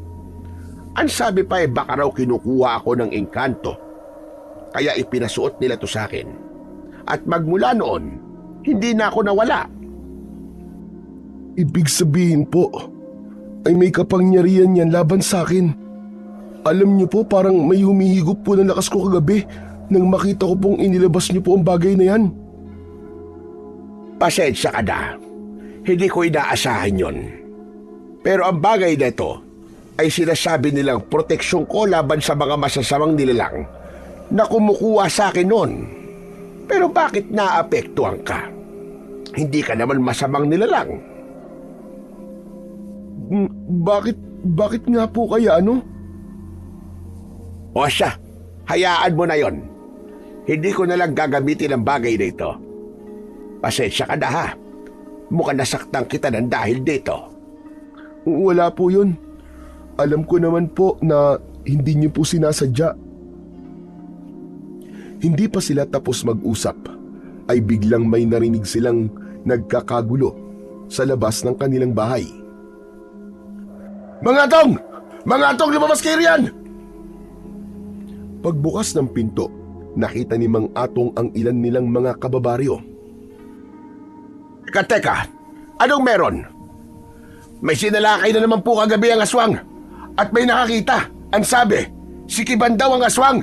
Ang sabi pa ay baka raw kinukuha ako ng engkanto. Kaya ipinasuot nila to sa akin. At magmula noon, hindi na ako nawala. Ibig sabihin po, ay may kapangyarihan yan laban sa akin. Alam niyo po, parang may humihigop po ng lakas ko kagabi nang makita ko pong inilabas niyo po ang bagay na yan. Pasensya ka na. Hindi ko inaasahan yon. Pero ang bagay na ito ay sinasabi nilang proteksyon ko laban sa mga masasamang nilalang na kumukuha sa akin noon. Pero bakit naapektuhan ka? Hindi ka naman masamang nilalang. Bakit nga po kaya ano? O siya, hayaan mo na yon. Hindi ko na lang gagamitin ang bagay na ito. Pasensya ka na ha. Mukhang nasaktan kita ng dahil dito. Wala po yun. Alam ko naman po na hindi niyo po sinasadya. Hindi pa sila tapos mag-usap ay biglang may narinig silang nagkakagulo sa labas ng kanilang bahay. Mga Atong! Mga Atong, lumabas kayo riyan! Pagbukas ng pinto, nakita ni Mang Atong ang ilan nilang mga kababaryo. Teka, anong meron? May sinalakay na naman po kagabi ang aswang at may nakakita. Ang sabi, si Kiban daw ang aswang.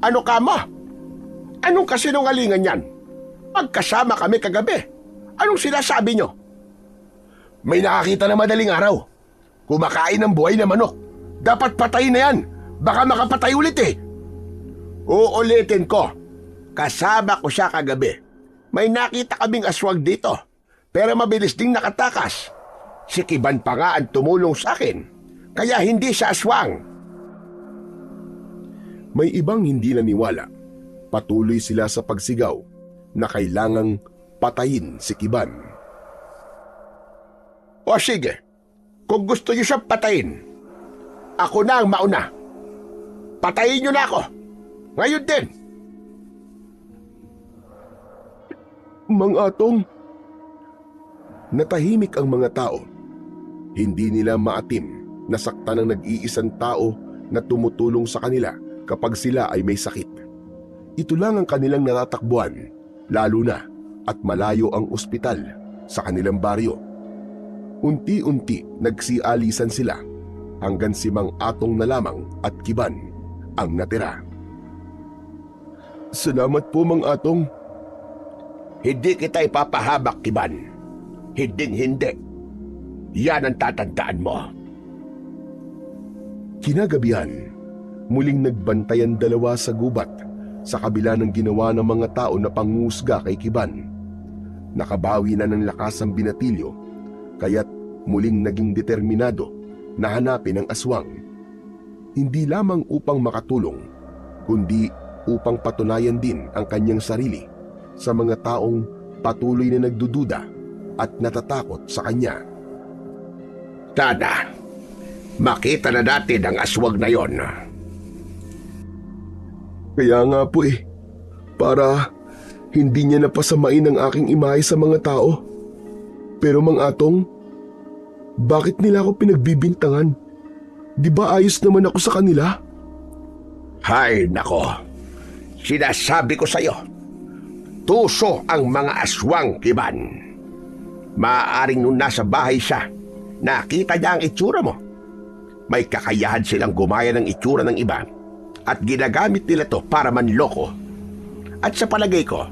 Ano ka mo? Anong kasinungalingan yan? Magkasama kami kagabi. Anong sinasabi nyo? May nakakita na madaling araw. Kumakain ng buhay na manok. Dapat patayin na yan. Baka makapatay ulit eh. Uulitin ko. Kasama ko siya kagabi. May nakita kaming aswang dito. Pero mabilis ding nakatakas. Si Kiban pa nga ang tumulong sa akin. Kaya hindi siya aswang. May ibang hindi naniwala. Patuloy sila sa pagsigaw na kailangang patayin si Kiban. O sige, kung gusto niyo siyang patayin, ako na ang mauna. Patayin niyo na ako. Ngayon din. Mang Atong! Natahimik ang mga tao. Hindi nila maatim na saktan ng nag-iisang tao na tumutulong sa kanila kapag sila ay may sakit. Ito lang ang kanilang natatakbuhan, lalo na at malayo ang ospital sa kanilang baryo. Unti-unti nagsialisan sila hanggang si Mang Atong na lamang at Kiban ang natira. Salamat po, Mang Atong. Hindi kita ipapahabak, Kiban. Hinding-hindi. Yan ang tatandaan mo. Kinagabihan, muling nagbantayan dalawa sa gubat sa kabila ng ginawa ng mga tao na pangusga kay Kiban. Nakabawi na ng lakas ang binatilyo, kaya't muling naging determinado na hanapin ang aswang. Hindi lamang upang makatulong, kundi upang patunayan din ang kanyang sarili sa mga taong patuloy na nagdududa at natatakot sa kanya. Tada, makita na natin ang aswang na yon. Kaya nga po para hindi niya napasamain ang aking imahe sa mga tao. Pero Mang Atong, bakit nila ako pinagbibintangan? Di ba ayos naman ako sa kanila? Hay nako, sinasabi ko sa'yo, tuso ang mga aswang, Kiban. Maaaring nung nasa bahay siya, nakita niya ang itsura mo. May kakayahan silang gumaya ng itsura ng iba at ginagamit nila to para manloko. At sa palagay ko,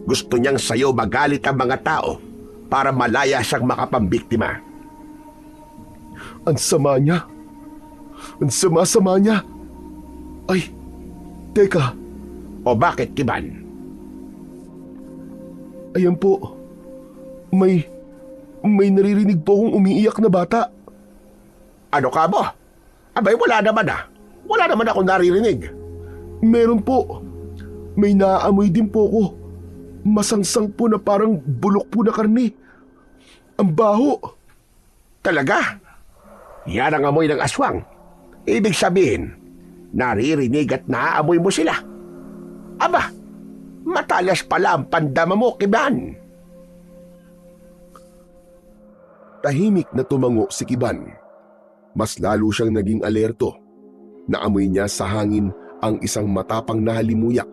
gusto niyang sa'yo magalit ang mga tao para malaya siyang makapambiktima. Ang sama niya. Ang sama-sama niya. Ay, teka. O bakit, Kiban? Ayan po. May naririnig po akong umiiyak na bata. Ano ka mo? Abay, wala naman ah. Wala naman ako naririnig. Meron po. May naaamoy din po ko. Masangsang po na parang bulok po na karne. Ang baho. Talaga? Yan ang amoy ng aswang. Ibig sabihin, naririnig at naaamoy mo sila. Aba, matalas pala ang pandama mo, Kiban. Tahimik na tumango si Kiban. Mas lalo siyang naging alerto. Naamoy niya sa hangin ang isang matapang na halimuyak,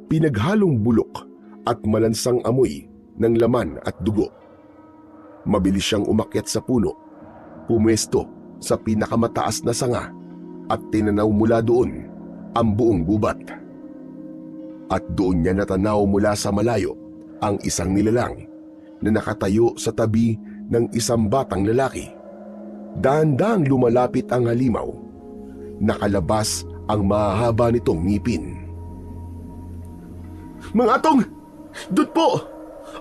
pinaghalong bulok at malansang amoy ng laman at dugo. Mabilis siyang umakyat sa puno, pumwesto sa pinakamataas na sanga at tinanaw mula doon ang buong gubat. At doon niya natanaw mula sa malayo ang isang nilalang na nakatayo sa tabi ng isang batang lalaki. Dahan-dahang lumalapit ang halimaw. Nakalabas ang mahahaba nitong ngipin. Mga Atong! Doon po!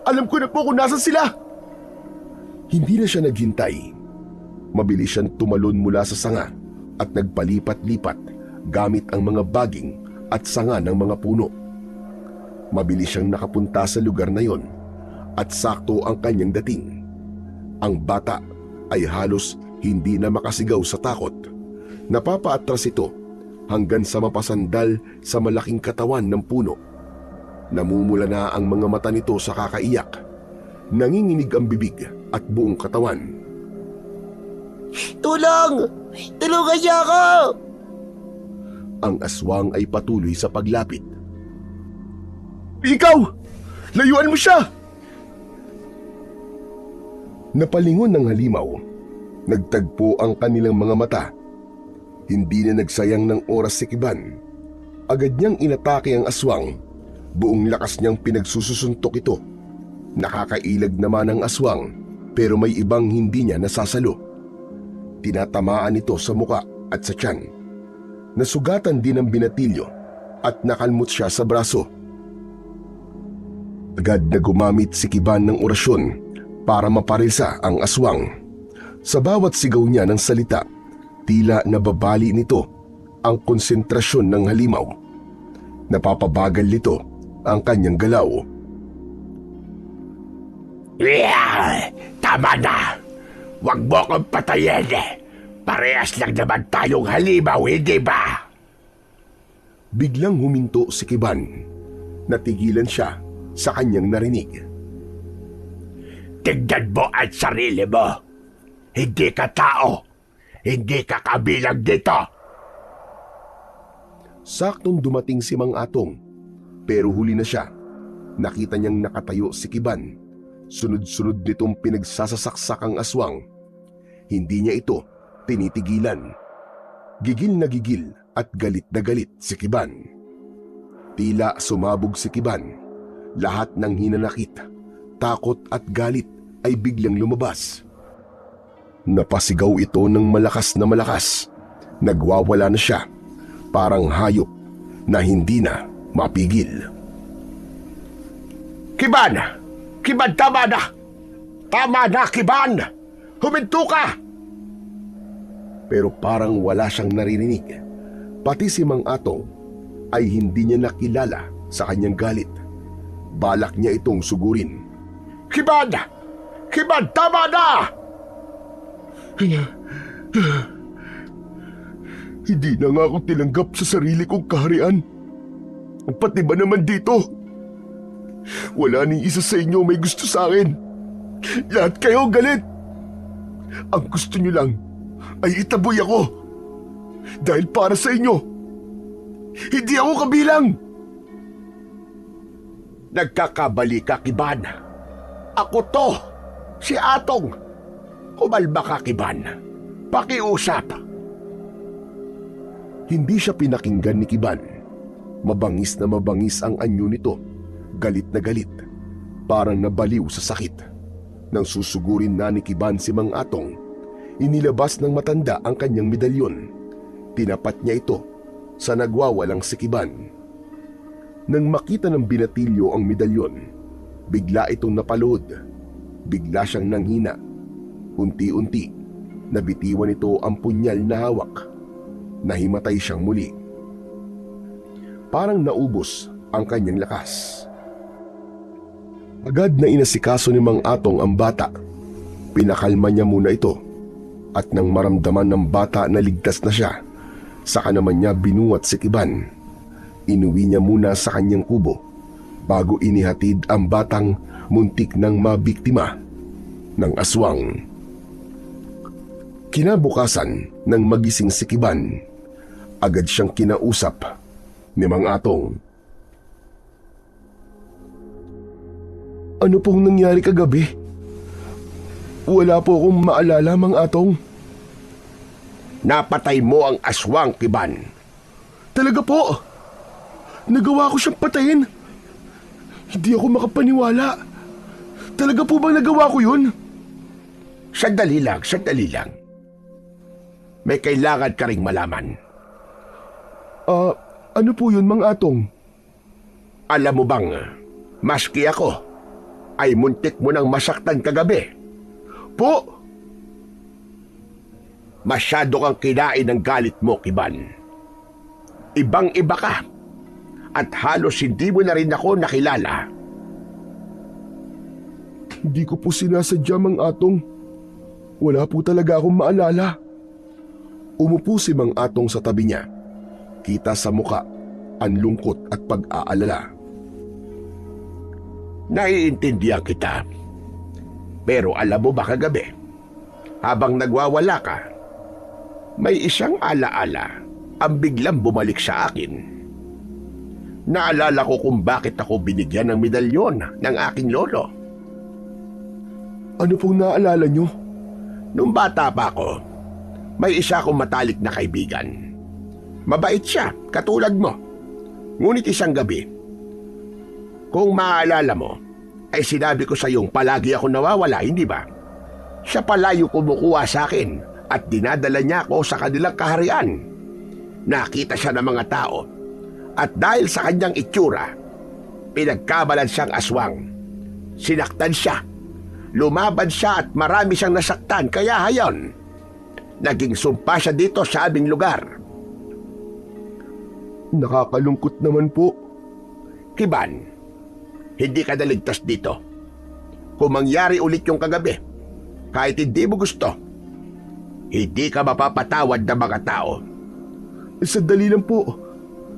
Alam ko na po kung nasan sila! Hindi na siya naghintay. Mabilis siyang tumalon mula sa sanga at nagpalipat-lipat gamit ang mga baging at sanga ng mga puno. Mabilis siyang nakapunta sa lugar na yon at sakto ang kanyang dating. Ang bata ay halos hindi na makasigaw sa takot. Napapaatras ito hanggang sa mapasandal sa malaking katawan ng puno. Namumula na ang mga mata nito sa kakaiyak. Nanginginig ang bibig at buong katawan. Tulong! Tulungan niyo ako! Ang aswang ay patuloy sa paglapit. Ikaw! Layuan mo siya! Napalingon ng halimaw. Nagtagpo ang kanilang mga mata. Hindi na nagsayang ng oras si Kiban. Agad niyang inatake ang aswang. Buong lakas niyang pinagsusuntok ito. Nakakailag naman ang aswang pero may ibang hindi niya nasasalo. Tinatamaan ito sa muka at sa tiyan. Nasugatan din ang binatilyo at nakalmot siya sa braso. Agad na gumamit si Kiban ng orasyon para maparilsa ang aswang. Sa bawat sigaw niya ng salita, tila nababali nito ang konsentrasyon ng halimaw. Napapabagal nito ang kanyang galaw. Tama na! Huwag mo akong patayin! Parehas lang naman tayong halimaw, hindi ba? Biglang huminto si Kiban. Natigilan siya sa kanyang narinig. Tignan mo ang sarili mo! Hindi ka tao! Hindi ka kabilang dito! Saktong dumating si Mang Atong, pero huli na siya. Nakita niyang nakatayo si Kiban. Sunod-sunod nitong pinagsasasaksak ang aswang. Hindi niya ito tinitigilan. Gigil na gigil at galit na galit si Kiban. Tila sumabog si Kiban. Lahat ng hinanakit, takot at galit ay biglang lumabas. Napasigaw ito ng malakas na malakas. Nagwawala na siya, parang hayop na hindi na mapigil. Kiban! Kiban, tama na! Tama na, Kiban! Huminto ka! Pero parang wala siyang naririnig. Pati si Mang Atong ay hindi niya nakilala sa kanyang galit. Balak niya itong sugurin. Kiban! Kiban, tama na! Hindi na nga ako tinanggap sa sarili kong kaharian. Pati ba naman dito? Wala ni isa sa inyo may gusto sa akin. Lahat kayo galit. Ang gusto niyo lang ay itaboy ako. Dahil para sa inyo, hindi ako kabilang. Nagkakabali ka, Kiban. Ako to, si Atong. Kumalma ka, Kiban. Pakiusap. Hindi siya pinakinggan ni Kiban. Mabangis na mabangis ang anyo nito. Galit na galit. Parang nabaliw sa sakit. Nang susugurin na ni Kiban si Mang Atong, inilabas ng matanda ang kanyang medalyon. Tinapat niya ito sa nagwawalang si Kiban. Nang makita ng binatilyo ang medalyon, bigla itong napalood. Bigla siyang nanghina. Unti-unti, nabitiwan ito ang punyal na hawak. Nahimatay siyang muli. Parang naubos ang kanyang lakas. Agad na inasikaso ni Mang Atong ang bata. Pinakalma niya muna ito. At nang maramdaman ng bata na ligtas na siya, saka naman niya binuwat si Kiban. Inuwi niya muna sa kanyang kubo bago inihatid ang batang muntik ng mabiktima ng aswang. Kinabukasan nang magising si Kiban, agad siyang kinausap ni Mang Atong. Ano pong nangyari kagabi? Wala po akong maalala, Mang Atong. Napatay mo ang aswang, Kiban. Talaga po? Nagawa ko siyang patayin. Hindi ako makapaniwala. Talaga po bang nagawa ko yun? Sandali lang, sandali lang. May kailangan ka ring malaman. Ano po yun, Mang Atong? Alam mo bang, maski ako, ay muntik mo nang masaktan kagabi. Po? Masyado kang kinain ng galit mo, Kiban. Ibang-iba ka. At halos hindi mo na rin ako nakilala. Hindi ko po sinasadya, Mang Atong. Wala po talaga akong maalala. Umupo si Mang Atong sa tabi niya. Kita sa muka ang lungkot at pag-aalala. Naiintindihan kita. Pero alam mo ba kagabi, habang nagwawala ka, may isang alaala ang biglang bumalik sa akin. Naalala ko kung bakit ako binigyan ng medalyon ng aking lolo. Ano pong naalala nyo? Nung bata pa ako, may isa akong matalik na kaibigan. Mabait siya, katulad mo. Ngunit isang gabi, kung maaalala mo, ay sinabi ko sa iyong palagi ako nawawala, hindi ba? Siya pala yung kumukuha sa akin at dinadala niya ako sa kanilang kaharian. Nakita siya ng mga tao at dahil sa kanyang itsura, pinagkabalan siyang aswang. Sinaktan siya, lumaban siya at marami siyang nasaktan, kaya hayon, naging sumpa siya dito sa aming lugar. Nakakalungkot naman po. Kiban, hindi ka naligtas dito. Kung mangyari ulit yung kagabi, kahit hindi mo gusto, hindi ka mapapatawad ng mga tao. Sandali lang po.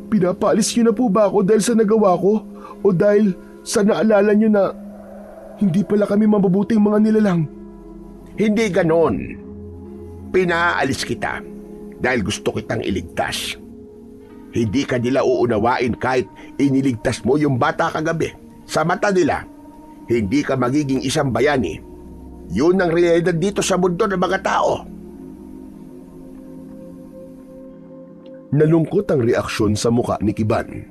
Pinapaalis nyo na po ba ako dahil sa nagawa ko? O dahil sa naalala nyo na hindi pala kami mabubuting mga nilalang? Hindi ganon. Pinaalis kita dahil gusto kitang iligtas. Hindi ka nila uunawain kahit iniligtas mo yung bata kagabi. Sa mata nila, hindi ka magiging isang bayani. Yun ang realidad dito sa mundo ng mga tao. Nalungkot ang reaksyon sa muka ni Kiban.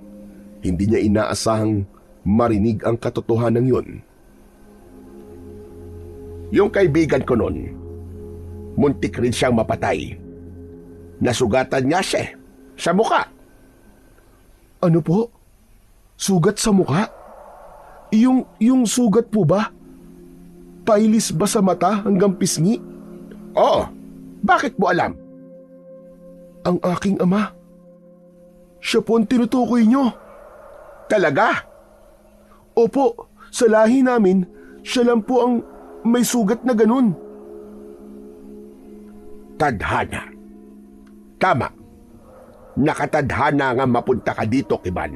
Hindi niya inaasahang marinig ang katotohanan yon. Yung kaibigan ko nun, muntik rin siyang mapatay. Nasugatan niya siya sa muka. Ano po? Sugat sa mukha? Yung sugat po ba? Pailis ba sa mata hanggang pisngi? Oo, bakit mo alam? Ang aking ama. Siya po ang tinutukoy nyo. Talaga? Opo, sa lahi namin, siya lang po ang may sugat na ganun. Tadhana. Tama. Nakatadhana nga mapunta ka dito, Kiban.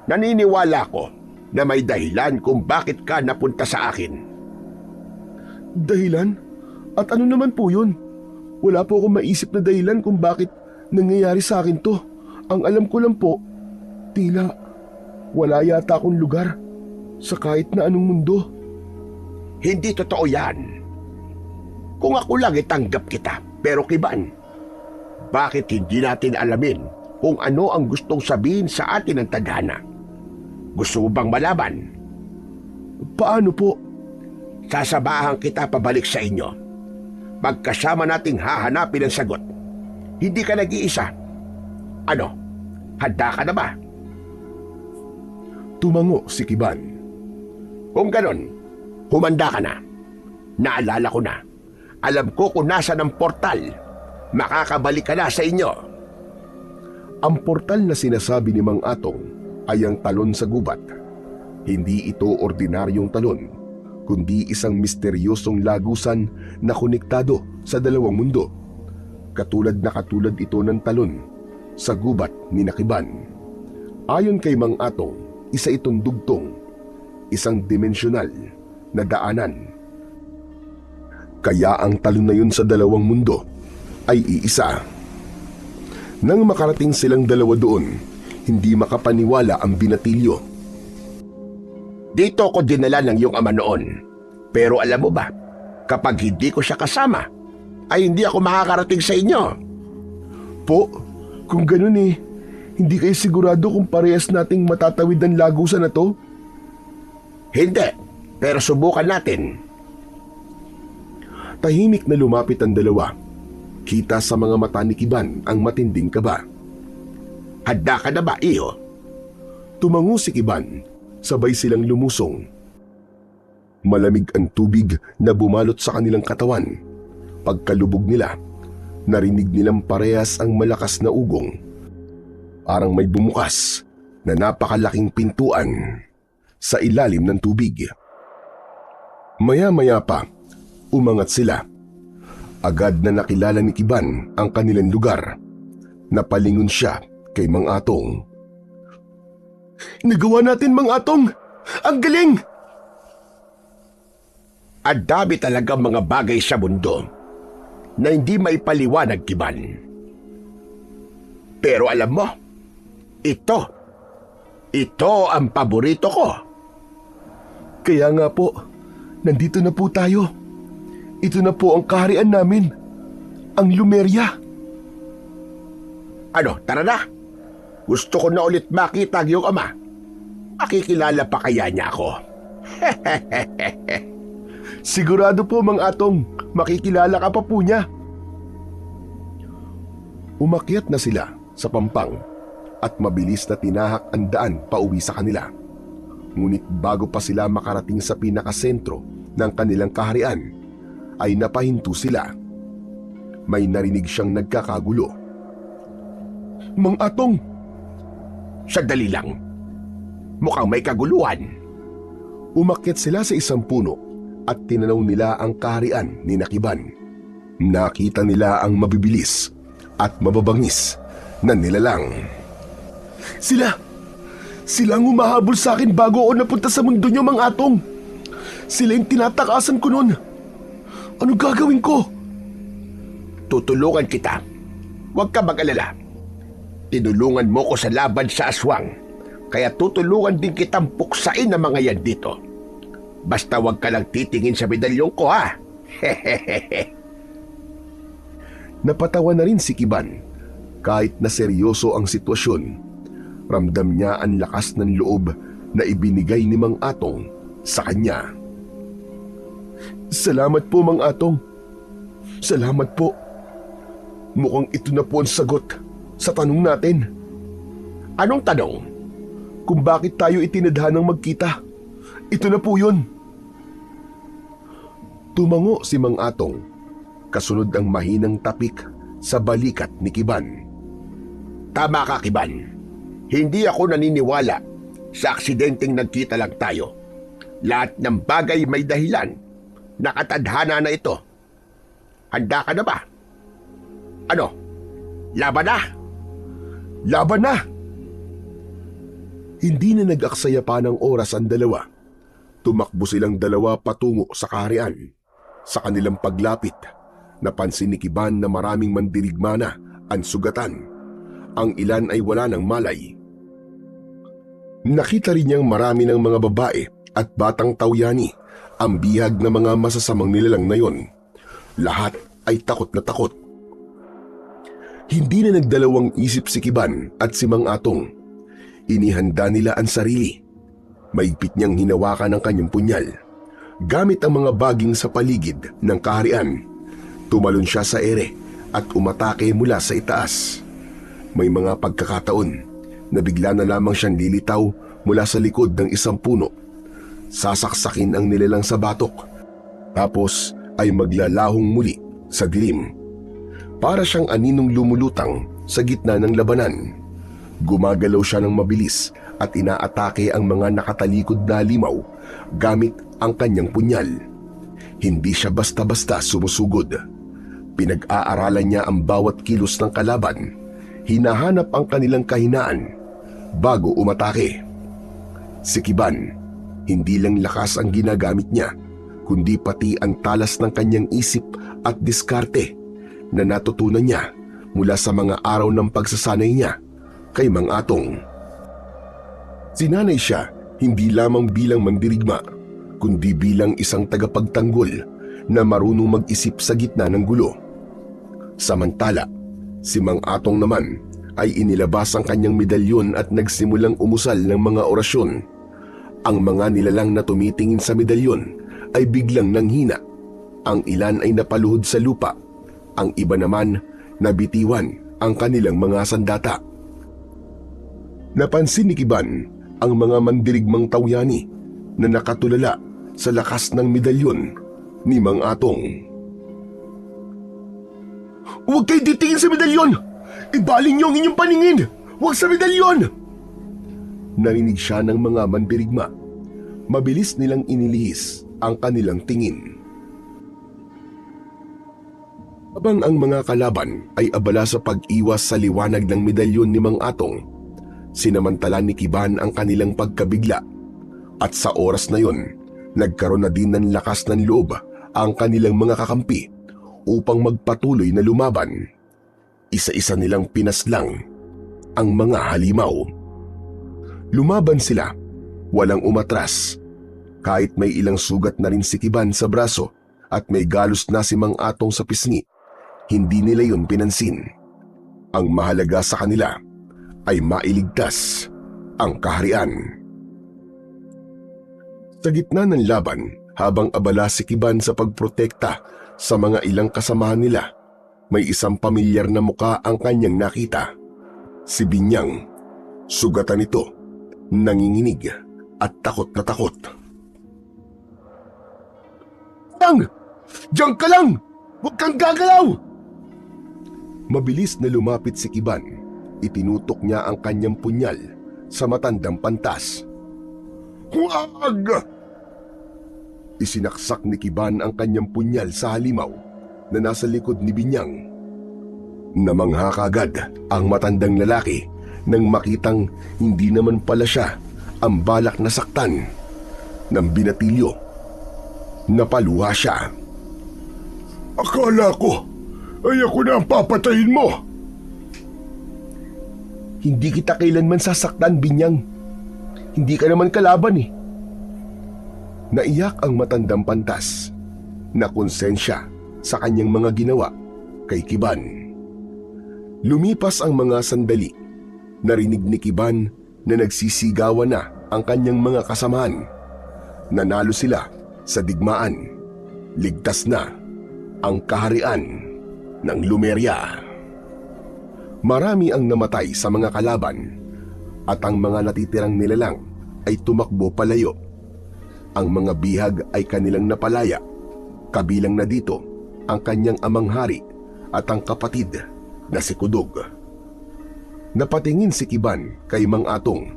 Naniniwala ko na may dahilan kung bakit ka napunta sa akin. Dahilan? At ano naman po yun? Wala po akong maisip na dahilan kung bakit nangyayari sa akin to. Ang alam ko lang po, tila wala yata akong lugar sa kahit na anong mundo. Hindi totoo yan. Kung ako lang itanggap kita, pero Kiban, bakit hindi natin alamin kung ano ang gustong sabihin sa atin ng tadhana? Gusto mo bang malaman? Paano po? Sasabahan kita pabalik sa inyo. Pagkasama nating hahanapin ang sagot. Hindi ka nag-iisa. Ano? Handa ka na ba? Tumango si Kiban. Kung ganon, humanda ka na. Naalala ko na. Alam ko kung nasa ng portal. Makakabalik ka na sa inyo. Ang portal na sinasabi ni Mang Atong ay ang talon sa gubat. Hindi ito ordinaryong talon, kundi isang misteryosong lagusan na konektado sa dalawang mundo. Katulad ito ng talon sa gubat ni Kiban. Ayon kay Mang Atong, isa itong dugtong, isang dimensyonal na daanan. Kaya ang talon na yun sa dalawang mundo ay iisa. Nang makarating silang dalawa doon, hindi makapaniwala ang binatilyo. Dito ko dinala ng iyong ama noon. Pero alam mo ba, kapag hindi ko siya kasama, ay hindi ako makakarating sa inyo. Po, kung ganun hindi kayo sigurado kung parehas nating matatawid ang lagusan na to? Hindi, pero subukan natin. Tahimik na lumapit ang dalawa. Kita sa mga mata ni Kiban ang matinding kaba. Handa ka na ba, iho? Tumango si Kiban, sabay silang lumusong. Malamig ang tubig na bumalot sa kanilang katawan. Pagkalubog nila, narinig nilang parehas ang malakas na ugong. Parang may bumukas na napakalaking pintuan sa ilalim ng tubig. Maya-maya pa, umangat sila. Agad na nakilala ni Kiban ang kanilang lugar. Napalingon siya kay Mang Atong. "Nagawa natin, Mang Atong! Ang galing!" Ang dami talagang mga bagay sa mundo na hindi maipaliwanag, Kiban. Pero alam mo, ito ang paborito ko. Kaya nga po, nandito na po tayo. Ito na po ang kaharian namin, ang Lumeria. Ano, tara na. Gusto ko na ulit makita ang iyong ama. Makikilala pa kaya niya ako? Sigurado po, Mang Atong, makikilala ka pa po niya. Umakyat na sila sa pampang at mabilis na tinahak ang daan pauwi sa kanila. Ngunit bago pa sila makarating sa pinakasentro ng kanilang kaharian, ay napahinto sila. May narinig siyang nagkakagulo. "Mang Atong!" Sandali lang. Mukhang may kaguluhan. Umakyat sila sa isang puno at tinanaw nila ang kaharian ni Kiban. Nakita nila ang mabibilis at mababangis na nilalang. Sila ang humahabol sa akin bago ako napunta sa mundo niyo, Mang Atong. Sila yung tinatakasan ko noon. Ano gagawin ko? Tutulungan kita. Huwag ka mag-alala. Tinulungan mo ko sa laban sa aswang, kaya tutulungan din kitang puksain ang mga yan dito. Basta huwag ka lang titingin sa medalyong ko, ha? Napatawa na rin si Kiban. Kahit na seryoso ang sitwasyon, ramdam niya ang lakas ng loob na ibinigay ni Mang Atong sa kanya. "Salamat po, Mang Atong. Salamat po. Mukhang ito na po ang sagot sa tanong natin." Anong tanong? Kung bakit tayo itinadhanang magkita. Ito na po yun. Tumango si Mang Atong. Kasunod ang mahinang tapik sa balikat ni Kiban. Tama ka, Kiban. Hindi ako naniniwala sa aksidenteng nagkita lang tayo. Lahat ng bagay may dahilan. Nakatadhana na ito. Handa ka na ba? Ano? Laban na? Laban na! Hindi na nag-aksaya pa ng oras ang dalawa. Tumakbo silang dalawa patungo sa kaharian. Sa kanilang paglapit, napansin ni Kiban na maraming mandirigma na ang sugatan. Ang ilan ay wala ng malay. Nakita rin niyang marami ng mga babae at batang tawyani ang bihag na mga masasamang nilalang na yon. Lahat ay takot na takot. Hindi na nagdalawang isip si Kiban at si Mang Atong. Inihanda nila ang sarili. Maigpit niyang hinawakan ang kanyang punyal. Gamit ang mga baging sa paligid ng kaharian, tumalon siya sa ere at umatake mula sa itaas. May mga pagkakataon na bigla na lamang siyang lilitaw mula sa likod ng isang puno. Sasaksakin ang nilalang sa batok. Tapos ay maglalahong muli sa dilim. Para siyang aninong lumulutang sa gitna ng labanan. Gumagalaw siya ng mabilis at inaatake ang mga nakatalikod na limaw gamit ang kanyang punyal. Hindi siya basta-basta sumusugod. Pinag-aaralan niya ang bawat kilos ng kalaban. Hinahanap ang kanilang kahinaan bago umatake. Si Kiban, hindi lang lakas ang ginagamit niya, kundi pati ang talas ng kanyang isip at diskarte na natutunan niya mula sa mga araw ng pagsasanay niya kay Mang Atong. Sinanay siya hindi lamang bilang mandirigma, kundi bilang isang tagapagtanggol na marunong mag-isip sa gitna ng gulo. Samantala, si Mang Atong naman ay inilabas ang kanyang medalyon at nagsimulang umusal ng mga orasyon. Ang mga nilalang na tumitingin sa medalyon ay biglang nanghina Ang ilan ay napaluhod sa lupa, ang iba naman nabitiwan ang kanilang mga sandata. Napansin ni Kiban ang mga mandirigmang tawyani na nakatulala sa lakas ng medalyon ni Mang Atong. "Huwag kayo titingin sa medalyon! Ibaling niyo ang inyong paningin! Huwag sa medalyon!" Narinig siya ng mga mandirigma. Mabilis nilang inilihis ang kanilang tingin. Habang ang mga kalaban ay abala sa pag-iwas sa liwanag ng medalyon ni Mang Atong, sinamantala ni Kiban ang kanilang pagkabigla, at sa oras na yon, nagkaroon na din ng lakas ng loob ang kanilang mga kakampi upang magpatuloy na lumaban. Isa-isa nilang pinaslang ang mga halimaw. Lumaban sila, walang umatras. Kahit may ilang sugat na rin si Kiban sa braso at may galos na si Mang Atong sa pisngi, hindi nila yun pinansin. Ang mahalaga sa kanila ay mailigtas ang kaharian. Sa gitna ng laban, habang abala si Kiban sa pagprotekta sa mga ilang kasamahan nila, may isang pamilyar na muka ang kanyang nakita. Si Binyang. Sugatan ito, nanginginig at takot na takot. "Binyang! Diyan ka lang! Huwag kang gagalaw!" Mabilis na lumapit si Kiban. Itinutok niya ang kanyang punyal sa matandang pantas. "Huwag!" Isinaksak ni Kiban ang kanyang punyal sa halimaw na nasa likod ni Binyang. Namangha kagad ang matandang lalaki nang makitang hindi naman pala siya ang balak na saktan ng binatilyo. Napaluha siya. Akala ko ay ako na ang papatayin mo. "Hindi kita kailanman sasaktan, Binyang. Hindi ka naman kalaban eh." Naiyak ang matandang pantas na konsensya sa kanyang mga ginawa kay Kiban. Lumipas ang mga sandali. Narinig ni Kiban na nagsisigawan na ang kanyang mga kasamahan. Nanalo sila sa digmaan. Ligtas na ang kaharian ng Lumeria. Marami ang namatay sa mga kalaban at ang mga natitirang nilalang ay tumakbo palayo. Ang mga bihag ay kanilang napalaya, kabilang na dito ang kanyang amang hari at ang kapatid na si Kudog. Napatingin si Kiban kay Mang Atong.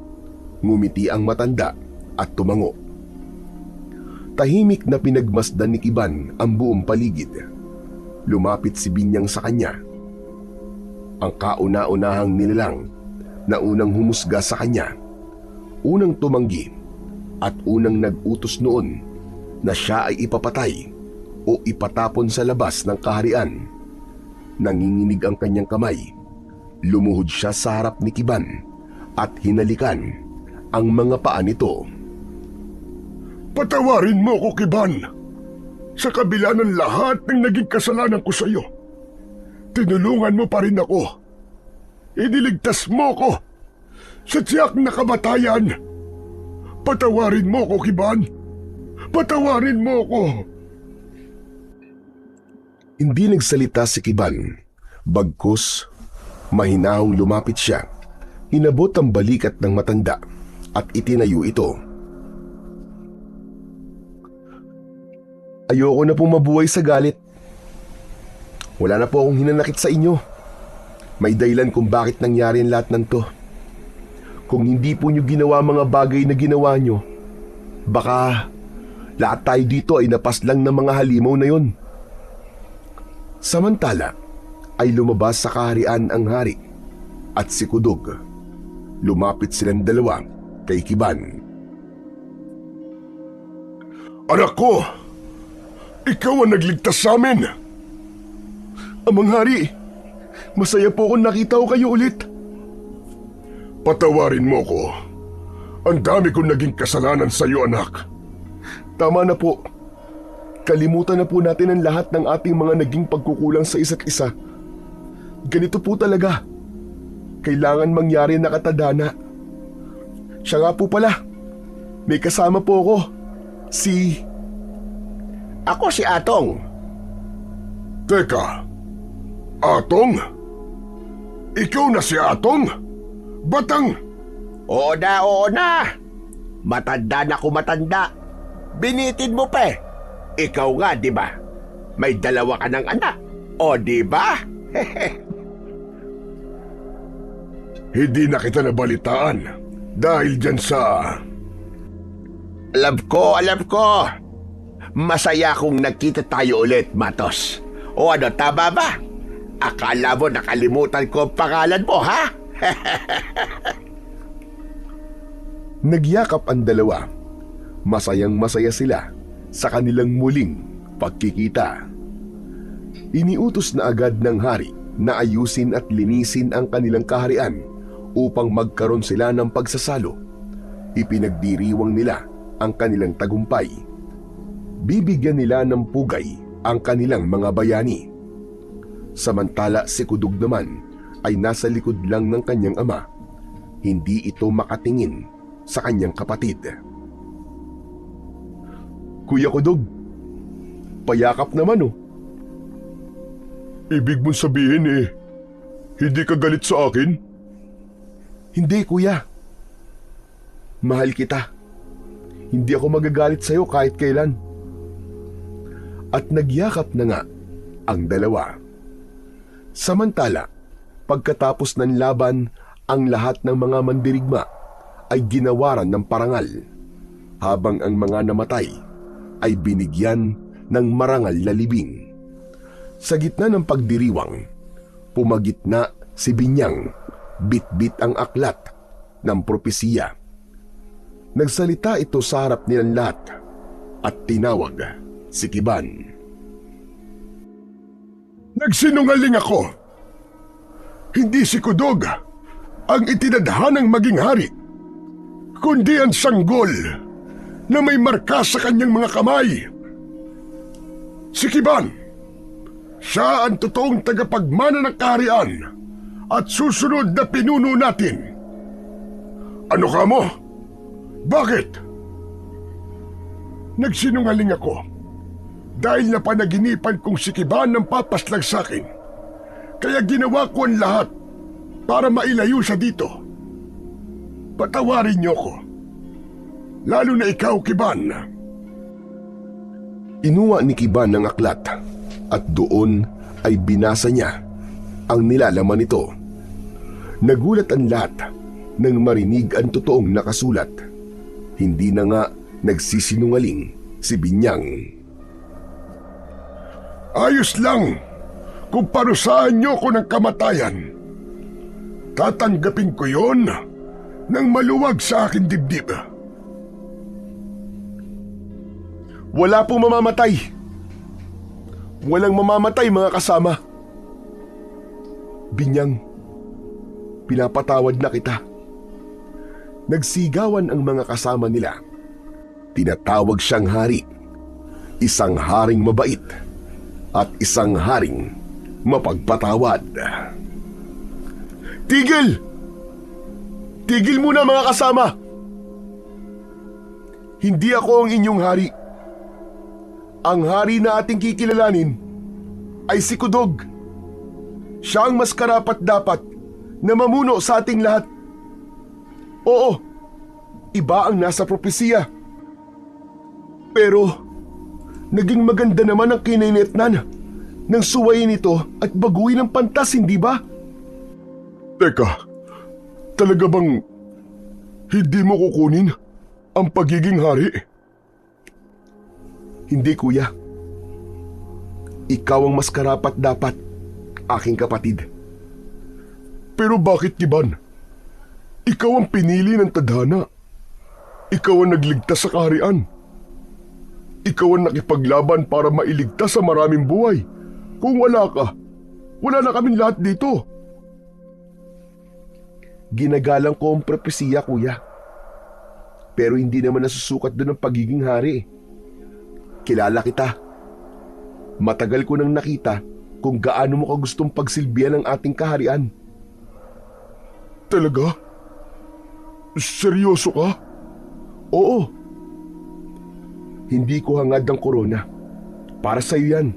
Ngumiti ang matanda at tumango. Tahimik na pinagmasdan ni Kiban ang buong paligid. Lumapit si Binyang sa kanya. Ang kauna-unahang nilalang na unang humusga sa kanya, unang tumanggi at unang nag-utos noon na siya ay ipapatay o ipatapon sa labas ng kaharian. Nanginginig ang kanyang kamay. Lumuhod siya sa harap ni Kiban at hinalikan ang mga paa nito. Patawarin mo ko, Kiban. Sa kabila ng lahat ng naging kasalanan ko sa iyo, tinulungan mo pa rin ako. Iniligtas mo ko sa tiyak na kamatayan. Patawarin mo ko, Kiban. Patawarin mo ko. Hindi nagsalita si Kiban. Bagkus, mahinahong lumapit siya. Inabot ang balikat ng matanda at itinayo ito. "Ayoko na pong mabuhay sa galit. Wala na po akong hinanakit sa inyo. May dahilan kung bakit nangyari ang lahat ng to. Kung hindi po nyo ginawa mga bagay na ginawa nyo, baka lahat tayo dito ay napaslang ng mga halimaw na yon." Samantala ay lumabas sa kaharian ang hari at si Kudog. Lumapit silang dalawa kay Kiban. Anak ko, ikaw ang nagligtas sa amin. "Amang hari, masaya po akong nakita ko kayo ulit." Patawarin mo ko. Ang dami kong naging kasalanan sa iyo, anak. "Tama na po. Kalimutan na po natin ang lahat ng ating mga naging pagkukulang sa isa't isa. Ganito po talaga. Kailangan mangyari na katadhana. Siya nga po pala. May kasama po ako. Ako si Atong. Teka, Atong? Ikaw na si Atong? Batang? Oo na. Matanda na ko matanda. Binitin mo pa eh. Ikaw nga, di ba? May dalawa ka ng anak. O, di ba? Hindi na kita nabalitaan dahil dyan sa... Alam ko. Masaya kung nagkita tayo ulit, Matos. O ano, tama ba? Akala mo nakalimutan ko ang pangalan mo, ha? Nagyakap ang dalawa. Masayang masaya sila sa kanilang muling pagkikita. Iniutos na agad ng hari na ayusin at linisin ang kanilang kaharian upang magkaroon sila ng pagsasalo. Ipinagdiriwang nila ang kanilang tagumpay. Bibigyan nila ng pugay ang kanilang mga bayani. Samantala si Kudog naman ay nasa likod lang ng kanyang ama. Hindi ito makatingin sa kanyang kapatid. Kuya Kudog, payakap naman oh. Ibig mong sabihin hindi ka galit sa akin? Hindi kuya. Mahal kita. Hindi ako magagalit sa'yo kahit kailan. At nagyakap na nga ang dalawa. Samantala, pagkatapos ng laban, ang lahat ng mga mandirigma ay ginawaran ng parangal, habang ang mga namatay ay binigyan ng marangal na libing. Sa gitna ng pagdiriwang, pumagitna si Binyang, bit-bit ang aklat ng propesiya. Nagsalita ito sa harap nilang lahat at tinawag si Kiban. Nagsinungaling ako. Hindi si Kudog ang itinadhanang maging hari, kundi ang sanggol na may marka sa kanyang mga kamay. Si Kiban, siya ang totoong tagapagmana ng kaharian at susunod na pinuno natin. Ano ka mo? Bakit? Nagsinungaling ako dahil napanaginipan kong si Kiban ang papaslag sa akin. Kaya ginawa ko ang lahat para mailayo siya dito. Patawarin niyo ko. Lalo na ikaw, Kiban. Inuwa ni Kiban ng aklat at doon ay binasa niya ang nilalaman nito. Nagulat ang lahat nang marinig ang totoong nakasulat. Hindi na nga nagsisinungaling si Binyang. Ayos lang kung parusahan niyo ko ng kamatayan. Tatanggapin ko yon nang maluwag sa aking dibdib. Wala pong mamamatay. Walang mamamatay mga kasama. Binyang, pinapatawad na kita. Nagsigawan ang mga kasama nila. Tinatawag siyang hari. Isang haring mabait at isang haring mapagpatawad. Tigil! Tigil muna mga kasama! Hindi ako ang inyong hari. Ang hari na ating kikilalanin ay si Kudog. Siya ang mas karapat-dapat na mamuno sa ating lahat. Oo, iba ang nasa propesiya. Pero naging maganda naman ang kinainetnan nang suwayin ito at baguhin ang pantas, hindi ba? Teka, talaga bang hindi mo kukunin ang pagiging hari? Hindi kuya. Ikaw ang mas karapat-dapat, aking kapatid. Pero bakit, Kiban? Ikaw ang pinili ng tadhana. Ikaw ang nagligtas sa kaharian. Ikaw ang nakipaglaban para mailigtas sa maraming buhay. Kung wala ka, wala na kaming lahat dito. Ginagalang ko ang propesiya, kuya. Pero hindi naman nasusukat doon ang pagiging hari. Kilala kita. Matagal ko nang nakita kung gaano mo ka gustong pagsilbihan ng ating kaharian. Talaga? Seryoso ka? Oo. Hindi ko hangad ang korona. Para sa'yo yan.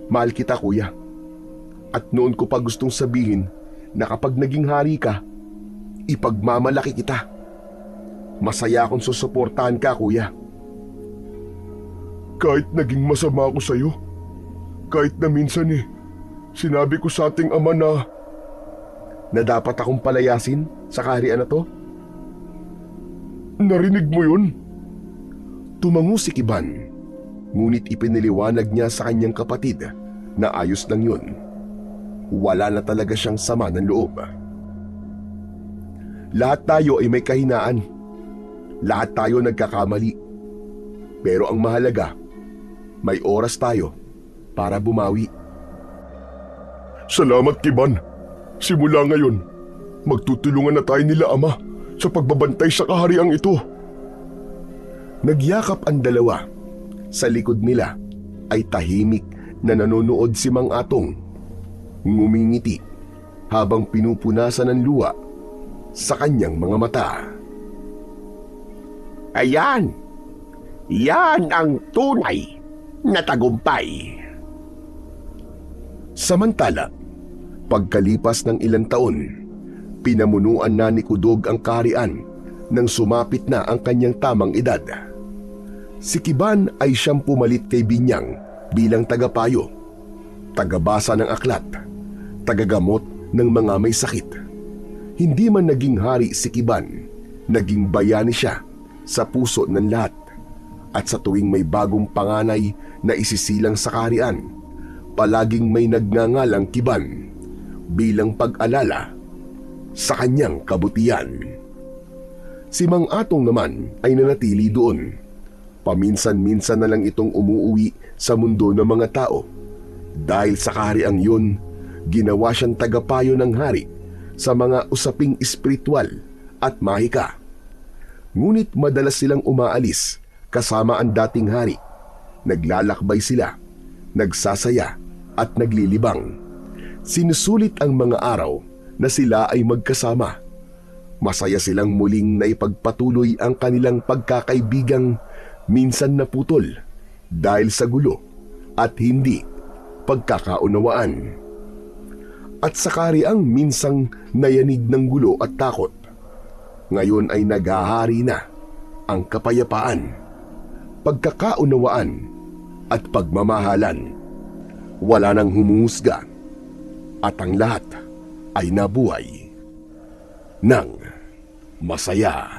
Mahal kita, kuya. At noon ko pa gustong sabihin na kapag naging hari ka, ipagmamalaki kita. Masaya akong susuportahan ka, kuya. Kahit naging masama ako sa'yo, kahit na minsan sinabi ko sa ating ama na dapat akong palayasin sa kaharian na to? narinig mo yun? Tumango si Kiban, ngunit ipiniliwanag niya sa kanyang kapatid na ayos lang yun. Wala na talaga siyang sama ng loob. Lahat tayo ay may kahinaan. Lahat tayo nagkakamali. Pero ang mahalaga, may oras tayo para bumawi. Salamat, Kiban. Simula ngayon, magtutulungan na tayo nila ama sa pagbabantay sa kahariang ito. Nagyakap ang dalawa. Sa likod nila ay tahimik na nanonood si Mang Atong. Ngumingiti habang pinupunasan ng luha sa kanyang mga mata. Ayan! Yan ang tunay na tagumpay. Samantala, pagkalipas ng ilang taon, pinamunuan na ni Kudog ang kaharian nang sumapit na ang kanyang tamang edad. Si Kiban ay siyang pumalit kay Binyang bilang tagapayo, tagabasa ng aklat, tagagamot ng mga may sakit. Hindi man naging hari si Kiban, naging bayani siya sa puso ng lahat. At sa tuwing may bagong panganay na isisilang sa kaharian, palaging may nagngangalang Kiban bilang pag-alala sa kanyang kabutihan. Si Mang Atong naman ay nanatili doon. Paminsan-minsan na lang itong umuuwi sa mundo ng mga tao. Dahil sa kahariang yun, ginawa siyang tagapayo ng hari sa mga usaping espiritual at mahika. Ngunit madalas silang umaalis kasama ang dating hari. Naglalakbay sila, nagsasaya at naglilibang. Sinusulit ang mga araw na sila ay magkasama. Masaya silang muling naipagpatuloy ang kanilang pagkakaibigang minsan naputol dahil sa gulo at hindi pagkakaunawaan. At sa kahariang minsang nayanig ng gulo at takot, ngayon ay naghahari na ang kapayapaan, pagkakaunawaan at pagmamahalan. Wala nang humuhusga at ang lahat ay nabuhay ng masaya.